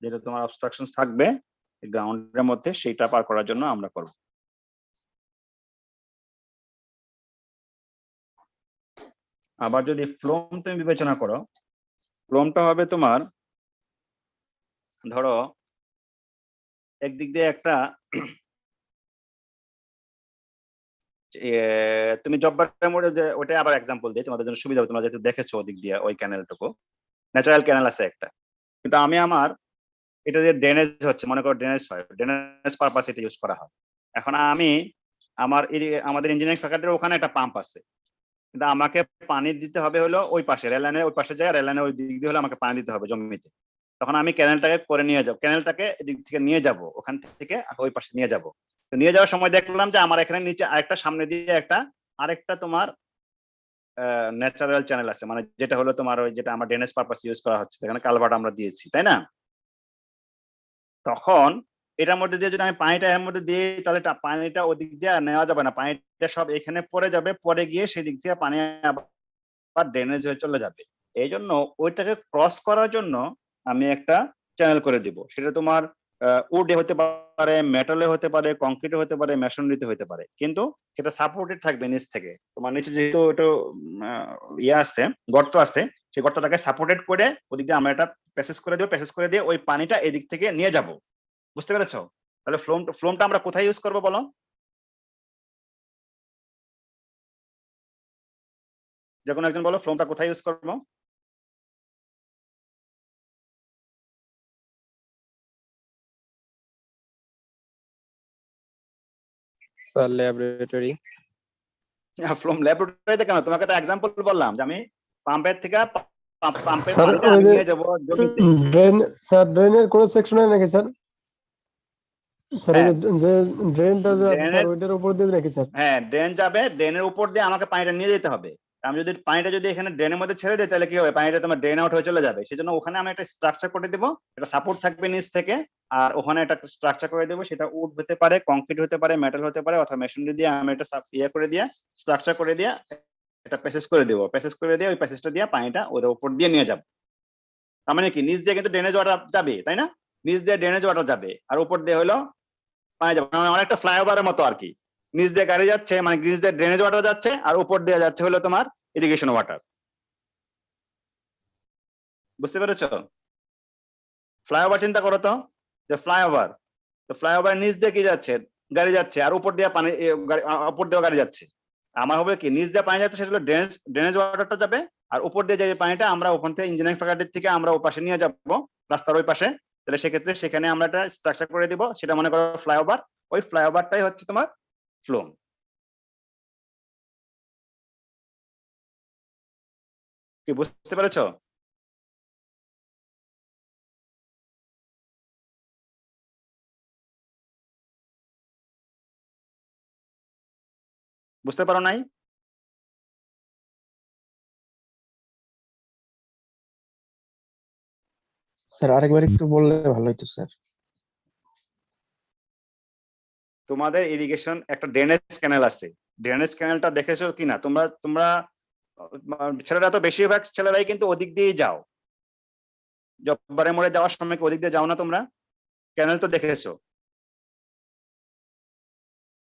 যেটা তোমার অবস্ট্রাকশন থাকবে গ্রাউন্ডের মধ্যে, সেইটা পার করার জন্য আমরা করব। আবার যদি ফ্লোম তুমি বিবেচনা করো, ফ্লোমটা হবে তোমার, ধরো একদিক দিয়ে একটা তুমি জব্বারের মোড়ে যে, ওটা আবার এক্সাম্পল দিই তোমাদের জন্য সুবিধা হবে, তোমরা যেহেতু দেখেছো ওদিক দিয়ে ওই ক্যানেলটুকু, ন্যাচারাল ক্যানেল আছে একটা, কিন্তু আমি এটা যে ড্রেনেজ হচ্ছে, মনে করো ড্রেনেজ হয়, ড্রেনেজ পারপাস এটা ইউজ করা হয়। এখন আমাদের ইঞ্জিনিয়ারিং ফ্যাকাল্টির ওখানে একটা পাম্প আছে, কিন্তু আমাকে পানি দিতে হবে হলো ওই পাশে রেল লাইনের ওই পাশে যায়, রেল লাইনের ওই দিক দিয়ে হলে আমাকে পানি দিতে হবে জমিতে। তখন আমি ক্যানেলটাকে করে নিয়ে যাবো, ক্যানেলটাকে এদিক থেকে নিয়ে যাব, ওখান থেকে ওই পাশে নিয়ে যাব। তো নিয়ে যাওয়ার সময় দেখলাম যে আমার এখানে নিচে আরেকটা, সামনে দিয়ে আরেকটা তোমার ন্যাচারাল চ্যানেল আছে, মানে যেটা হলো তোমার ওই যেটা আমার ড্রেনেজ পারপাস ইউজ করা হচ্ছে, সেখানে কালভার্ট আমরা দিয়েছি, তাই না? তখন এটার মধ্যে দিয়ে যদি আমি পানিটা এর মধ্যে দিই, তাহলে পানিটা ওদিক দিয়ে নেওয়া যাবে না, পানিটা সব এখানে পড়ে যাবে, পরে গিয়ে সেই দিক থেকে পানি আবার ড্রেনেজ হয়ে চলে যাবে। এই জন্য ওইটাকে ক্রস করার জন্য আমি একটা চ্যানেল করে দিব। সেটা তোমার উডে হতে পারে, মেটালে হতে পারে, কংক্রিটে হতে পারে, মেশনারিতে হতে পারে, কিন্তু সেটা সাপোর্টেড থাকবে নিচ থেকে। তোমার নিচে যেহেতু একটু ইয়ে আছে, গর্ত আছে, সেই গর্তটাকে সাপোর্টেড করে ওদিক দিয়ে আমরা একটা প্যাসেজ করে দেবো, প্যাসেজ করে দিয়ে ওই পানিটা এদিক থেকে নিয়ে যাব। বুঝতে পেরেছো? তাহলে ফ্লোমটা আমরা কোথায় ইউজ করবো বলো? যে কোনো একজন বলো, ফ্লোমটা কোথায় ইউজ করবো? Sir laboratory. ফ্লোম ল্যাবরেটরিতে কেন? তোমাকে তো এক্সাম্পল বললাম যে আমি পাম্পের থেকে পাম্পের স্যার পানিটা ওই আমি যে নিয়ে যাবো জমিতে। ড্রেনের কোন সেকশনে নাকি স্যার? স্যার হ্যাঁ, যে ড্রেনটা যে আছে স্যার ড্রেনের, ওইটার উপর দিয়ে নাকি স্যার? হ্যাঁ ড্রেন যাবে, ড্রেনের উপর দিয়ে আমাকে পানিটা নিয়ে যেতে হবে। আমি যদি পানিটা এখানে ড্রেনের মধ্যে ছেড়ে দিই, তাহলে কি হবে? পানিটা তোমার ড্রেন আউট হয়ে চলে যাবে। সেই জন্য ওখানে আমি একটা স্ট্রাকচার করে দেবো, এটা সাপোর্ট থাকবে নিচ থেকে, আর ওখানে একটা স্ট্রাকচার করে দেবো, সেটা উড হতে পারে, কংক্রিট হতে পারে, মেটাল হতে পারে, অথবা মেশিনারি দিয়ে আমি একটা করে দিয়ে স্ট্রাকচার করে দিয়ে একটা প্যাসেজ করে দেবো, প্যাসেজ করে দিয়ে ওই প্যাসেজটা দিয়ে পানিটা ওর উপর দিয়ে নিয়ে যাবো। তার মানে কি, নিচ দিয়ে কিন্তু ড্রেনেজ ওয়াটার যাবে, তাই না? নিচ দিয়ে ড্রেনেজ ওয়াটার যাবে, আর উপর দিয়ে হলো পানি যাবে, মানে অনেকটা ফ্লাইওভারের মতো আর কি। নিচ দিয়ে গাড়ি যাচ্ছে, মানে নিচ দিয়ে ড্রেনেজ ওয়াটার যাচ্ছে, আর উপর দিয়ে যাচ্ছে হলো তোমার ইরিগেশন ওয়াটার। বুঝতে পেরেছো? ফ্লাইওভার চিন্তা করো তো, যে ফ্লাইওভার, তো ফ্লাইওভার নিচ দিয়ে কি যাচ্ছে? গাড়ি যাচ্ছে, আর উপর দিয়ে পানি, উপর দিয়ে গাড়ি যাচ্ছে। আমার হবে কি নিচ দিয়ে পানি যাচ্ছে সেটা হলো ড্রেনেজ ওয়াটারটা যাবে, আর উপর দিয়ে যে পানিটা আমরা ওখান থেকে ইঞ্জিনিয়ারিং ফ্যাকাল্টি থেকে আমরা ওই পাশে নিয়ে যাব রাস্তার ওই পাশে, তাহলে সেক্ষেত্রে সেখানে আমরা একটা স্ট্রাকচার করে দিব, সেটা মনে করো ফ্লাইওভার, ওই ফ্লাইওভারটাই হচ্ছে তোমার ফ্লোম। কি বুঝতে পেরেছো? বুঝতে পারো নাই? স্যার আরেকবার একটু বললে ভালো হতো স্যার। তোমাদের ইরিগেশন একটা ড্রেনেজ ক্যানেল আছে, ড্রেনেজ ক্যানেলটা দেখেছো কিনা তোমরা? তোমরা ছেলেরা তো বেশিরভাগ ছেলেরাই কিন্তু ওদিক দিয়েই যাও, জব্বারে মোড়ে যাওয়ার সময় কি ওদিক দিয়ে যাও না তোমরা? ক্যানেল তো দেখেছো।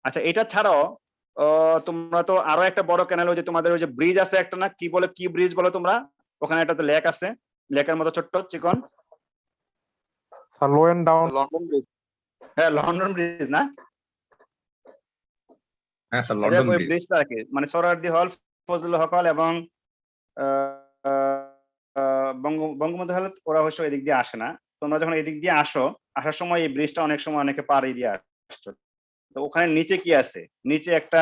আচ্ছা এটা ছাড়াও তোমরা তো আরো একটা বড় ক্যানেল, ওই যে তোমাদের ওই যে ব্রিজ আছে একটা না, কি বলে, কি ব্রিজ বলো তোমরা? ওখানে একটা তো লেক আছে, লেকের মতো ছোট্ট চিকন। Sir low and down London bridge. হ্যাঁ লন্ডন ব্রিজ না? হ্যাঁ স্যার, ওই লন্ডন ব্রিজ। ব্রিজটা আর কি, মানে সোহরাওয়ার্দী হল, ফজলুল হক হল এবং বঙ্গবন্ধু হল, ওরা অবশ্য এদিক দিয়ে আসে না। তোমরা যখন এদিক দিয়ে আসো, আসার সময় এই ব্রিজটা অনেক সময় অনেকে পাড়ি দিয়ে আসছো, তো ওখানে নিচে কি আছে? নিচে একটা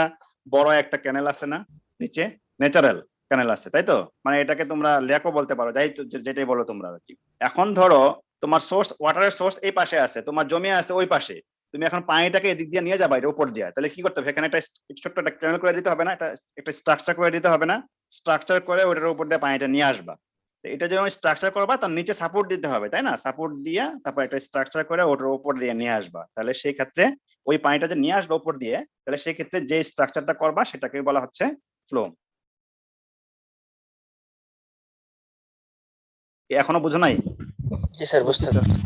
বড় একটা ক্যানেল আছে না, নিচে ন্যাচারাল ক্যানেল আছে, তাই তো? মানে এটাকে তোমরা লেকও বলতে পারো, যাই যেটাই বলো তোমরা আর কি। এখন ধরো তোমার সোর্স, ওয়াটারের সোর্স এই পাশে আছে, তোমার জমি আছে ওই পাশে, তুমি এখন পানিটাকে এদিক দিয়ে নিয়ে যাবা এটা উপর দিয়ে, তাহলে কি করতে হবে? এখানে একটা ছোট্ট একটা ক্যানেল করে দিতে হবে না? একটা স্ট্রাকচার করে দিতে হবে না? স্ট্রাকচার করে ওটার উপর দিয়ে পানিটা নিয়ে আসবা। এটা যখন স্ট্রাকচার করবা তার নিচে সাপোর্ট দিতে হবে, তাই না? সাপোর্ট দিয়ে তারপর একটা স্ট্রাকচার করে ওটার উপর দিয়ে নিয়ে আসবা, তাহলে সেই ক্ষেত্রে ওই পানিটা যে নিয়ে আসবে উপর দিয়ে, তাহলে সেই ক্ষেত্রে যে স্ট্রাকচারটা করবা সেটাকে বলা হচ্ছে ফ্লোম। এখনো বুঝো নাই? জি স্যার বুঝতে পারছি।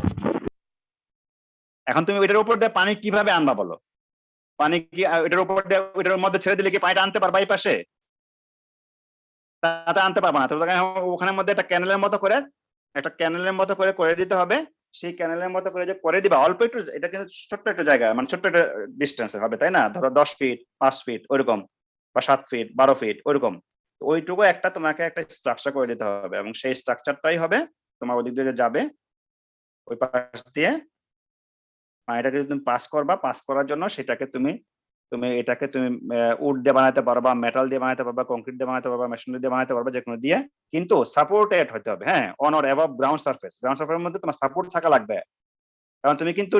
এখন তুমি এটার উপর দিয়ে পানি কিভাবে আনবা বলো? পানি কি এটার উপর দিয়ে, এটার মধ্যে ছেড়ে দিলে কি পানিটা আনতে পারবা এই পাশে? তাতে আনতে পারবা না। তো ওখানে মধ্যে একটা ক্যানেলের মতো করে, একটা ক্যানেলের মতো করে করে দিতে হবে। সেই ক্যানেলের মতো করে যে করে দিবা, অল্প একটু, এটা কিন্তু ছোট্ট একটা জায়গা, মানে ছোট্ট একটা ডিস্টেন্সে হবে, তাই না? ধরো 10 ফিট, 5 ফিট ওইরকম, বা 7 ফিট, 12 ফিট ওইরকম। ওইটুকু একটা তোমাকে একটা স্ট্রাকচার করে দিতে হবে, এবং সেই স্ট্রাকচারটাই হবে তোমার ওদিক দিয়ে যাবে, ওই পাশ দিয়ে পানিটাকে তুমি পাস করবা। পাস করার জন্য সেটাকে তুমি এটাকে তুমি উড দিয়ে বানাতে পারবা, মেটাল দিয়ে বানাতে পারবা, কংক্রিট দিয়ে বানাতে পারবা, মেশিনারি দিয়ে বানাতে পারবা, যে কোনো দিয়ে, কিন্তু সাপোর্টেড হতে হবে। হ্যাঁ, on or above ground surface, ground সারফেসের মধ্যে তোমার সাপোর্ট থাকা লাগবে। কারণ তুমি কিন্তু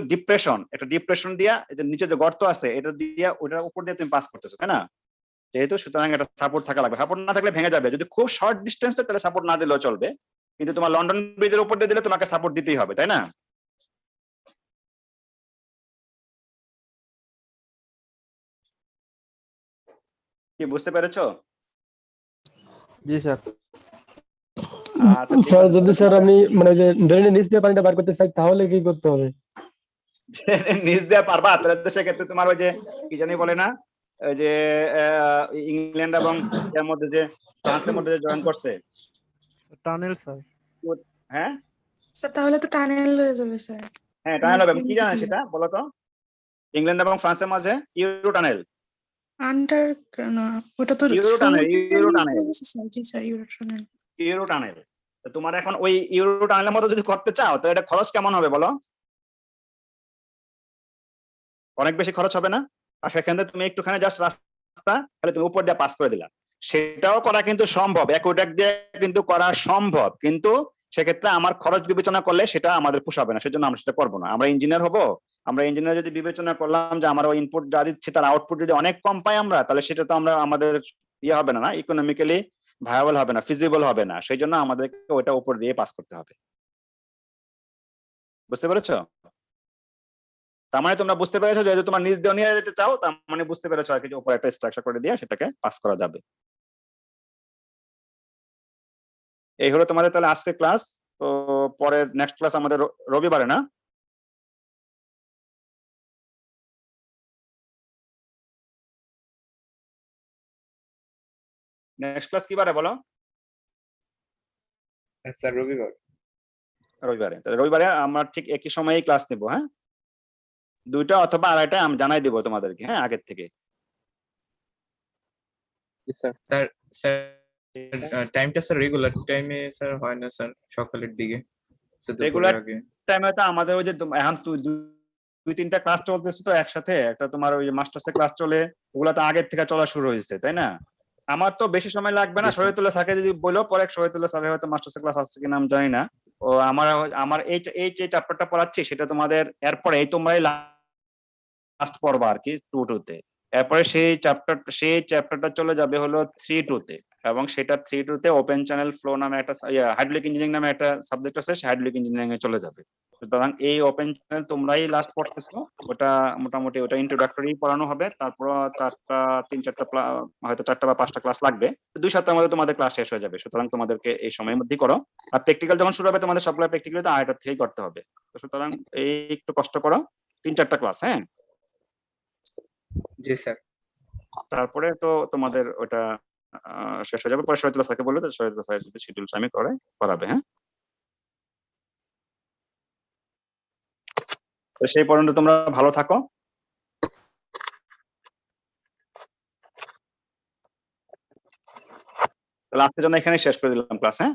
একটা ডিপ্রেশন দিয়া, নিচে যে গর্ত আছে এটা দিয়ে, ওটার উপর দিয়ে তুমি পাস করতেছো, তাই না? যেহেতু, সুতরাং একটা সাপোর্ট থাকা লাগবে। সাপোর্ট না থাকলে ভেঙে যাবে। যদি খুব শর্ট ডিস্টেন্সে তাহলে সাপোর্ট না দিলেও চলবে, কিন্তু তোমার লন্ডন ব্রিজের উপর দিয়ে দিলে তোমাকে সাপোর্ট দিতেই হবে, তাই না? কি বুঝতে পেরেছো? জি স্যার। আচ্ছা ঠিক স্যার আছে। যদি স্যার আমি মানে ওই যে ড্রেনের নিচ দিয়ে পানিটা বার করতে চাই তাহলে কি করতে হবে? নিচ দেওয়া পারবা? তাহলে তো সেক্ষেত্রে তোমার ওই যে কি জানি বলে না, ওই যে ইংল্যান্ড এবং এর মধ্যে যে ফ্রান্সের মধ্যে যে জয়েন করছে, টানেল স্যার। হ্যাঁ স্যার তাহলে তো টানেল হয়ে যাবে স্যার। হ্যাঁ টানেল হবে। কি জানেন নিচ দিয়ে সেটা বলো তো? ইংল্যান্ড এবং ফ্রান্সের মাঝে ইউরো টানেল। আন্ডার না, ওটা তো Euro tunnel, Euro tunnel, sir. জি sir, Euro tunnel. Euro tunnel. তোমার এখন ওই ইউরো টানেলের মতো যদি করতে চাও তো এটা খরচ কেমন হবে বলো? অনেক বেশি খরচ হবে না? আর সেখান থেকে তুমি একটুখানি জাস্ট রাস্তা তাহলে তুমি উপর দিয়ে পাস করে দিলা, সেটাও করা কিন্তু সম্ভব, অ্যাকুইডাক্ট দিয়ে কিন্তু করা সম্ভব, কিন্তু সেক্ষেত্রে আমার খরচ বিবেচনা করলে সেটা আমাদের পোষাবে না, সেজন্য আমরা সেটা করবো না। আমরা ইঞ্জিনিয়ার হবো, আমরা ইঞ্জিনিয়ার যদি বিবেচনা করলাম যে আমার ওই ইনপুট যা দিচ্ছে তার আউটপুট যদি অনেক কম পাই আমরা, তাহলে সেটা তো আমাদের ইয়ে হবে না, ইকোনমিক্যালি ভায়াবল হবে না, ফিজিবল হবে না। সেই জন্য আমাদেরকে ওইটা উপর দিয়ে পাস করতে হবে। বুঝতে পেরেছো? তার মানে তোমরা বুঝতে পেরেছো, যেহেতু তোমার নিজ দিয়ে নিয়ে যেতে চাও, তার মানে বুঝতে পেরেছো আর কি, যে উপর একটা স্ট্রাকচার করে দিয়ে সেটাকে পাস করা যাবে। এই হলো তোমাদের তাহলে আজকে ক্লাস। তো পরের নেক্সট ক্লাস আমাদের রবিবারে না? নেক্সট ক্লাস কি বারে বলো? স্যার রবিবার। রবিবারে। তাহলে রবিবারে আমরা ঠিক একই সময়ে ক্লাস নেব। হ্যাঁ, 2টা অথবা 2:30 আমি জানাই দেবো তোমাদেরকে, হ্যাঁ, আগের থেকে। জি স্যার। স্যার স্যার টাইমটা স্যার রেগুলার টাইমে স্যার হয় না স্যার, সকালের দিকে স্যার দুপুরের রেগুলার আগে। টাইমে তো আমাদের ওই যে এখন দুই তিনটা ক্লাস চলতেছে তো একসাথে, একটা তোমার ওই মাস্টার্সের ক্লাস চলে, ওগুলা তো আগের থেকে চলা শুরু হয়েছে, তাই না? আমার তো বেশি সময় লাগবে না, জি, স্যার। শহীদুল্লাহ স্যারকে যদি বলো পরে, শহীদুল্লাহ স্যারের হয়তো মাস্টার্সের ক্লাস আসছে কিনা আমি জানি না। ও আমার এই যে চ্যাপ্টারটা পড়াচ্ছি সেটা তোমাদের এরপরে এই তোমরাই লাস্ট পড়বা আর কি 2 তে। এরপরে সেই চ্যাপ্টারটা চলে যাবে হলো 3 তে, এবং সেটা 3 তে ওপেন চ্যানেল ফ্লো নামে একটা হাইড্রোলিক ইঞ্জিনিয়ারিং নামে একটা সাবজেক্ট আছে, সেই হাইড্রোলিক ইঞ্জিনিয়ারিং এ চলে যাবে। সুতরাং এই ওপেন চ্যানেল তোমরাই লাস্ট পড়তেছো, ওটা মোটামুটি ওটা ইন্ট্রোডাক্টরি পড়ানো হবে, তারপর 3-4টা হয়তো 4টা বা 5টা ক্লাস লাগবে, 2 সপ্তাহের মধ্যে তোমাদের ক্লাস শেষ হয়ে যাবে। সুতরাং তোমাদেরকে এই সময়ের মধ্যেই করো, আর প্র্যাকটিক্যাল যখন শুরু হবে তোমাদের সবগুলো প্র্যাকটিক্যাল তো 8টা থেকেই করতে হবে। তো সুতরাং এই একটু কষ্ট করো, 3-4টা ক্লাস, হ্যাঁ। জি স্যার। তারপরে তো তোমাদের ওটা শেষ হয়ে যাবে, পরে শহীদুল্লাহ স্যারকে বললে শহীদুল্লাহ স্যার যদি শিডিউল সামি করাবে, হ্যাঁ। তো সেই পর্যন্ত তোমরা ভালো থাকো। তাহলে আজকের জন্য এখানে শেষ করে দিলাম ক্লাস, হ্যাঁ।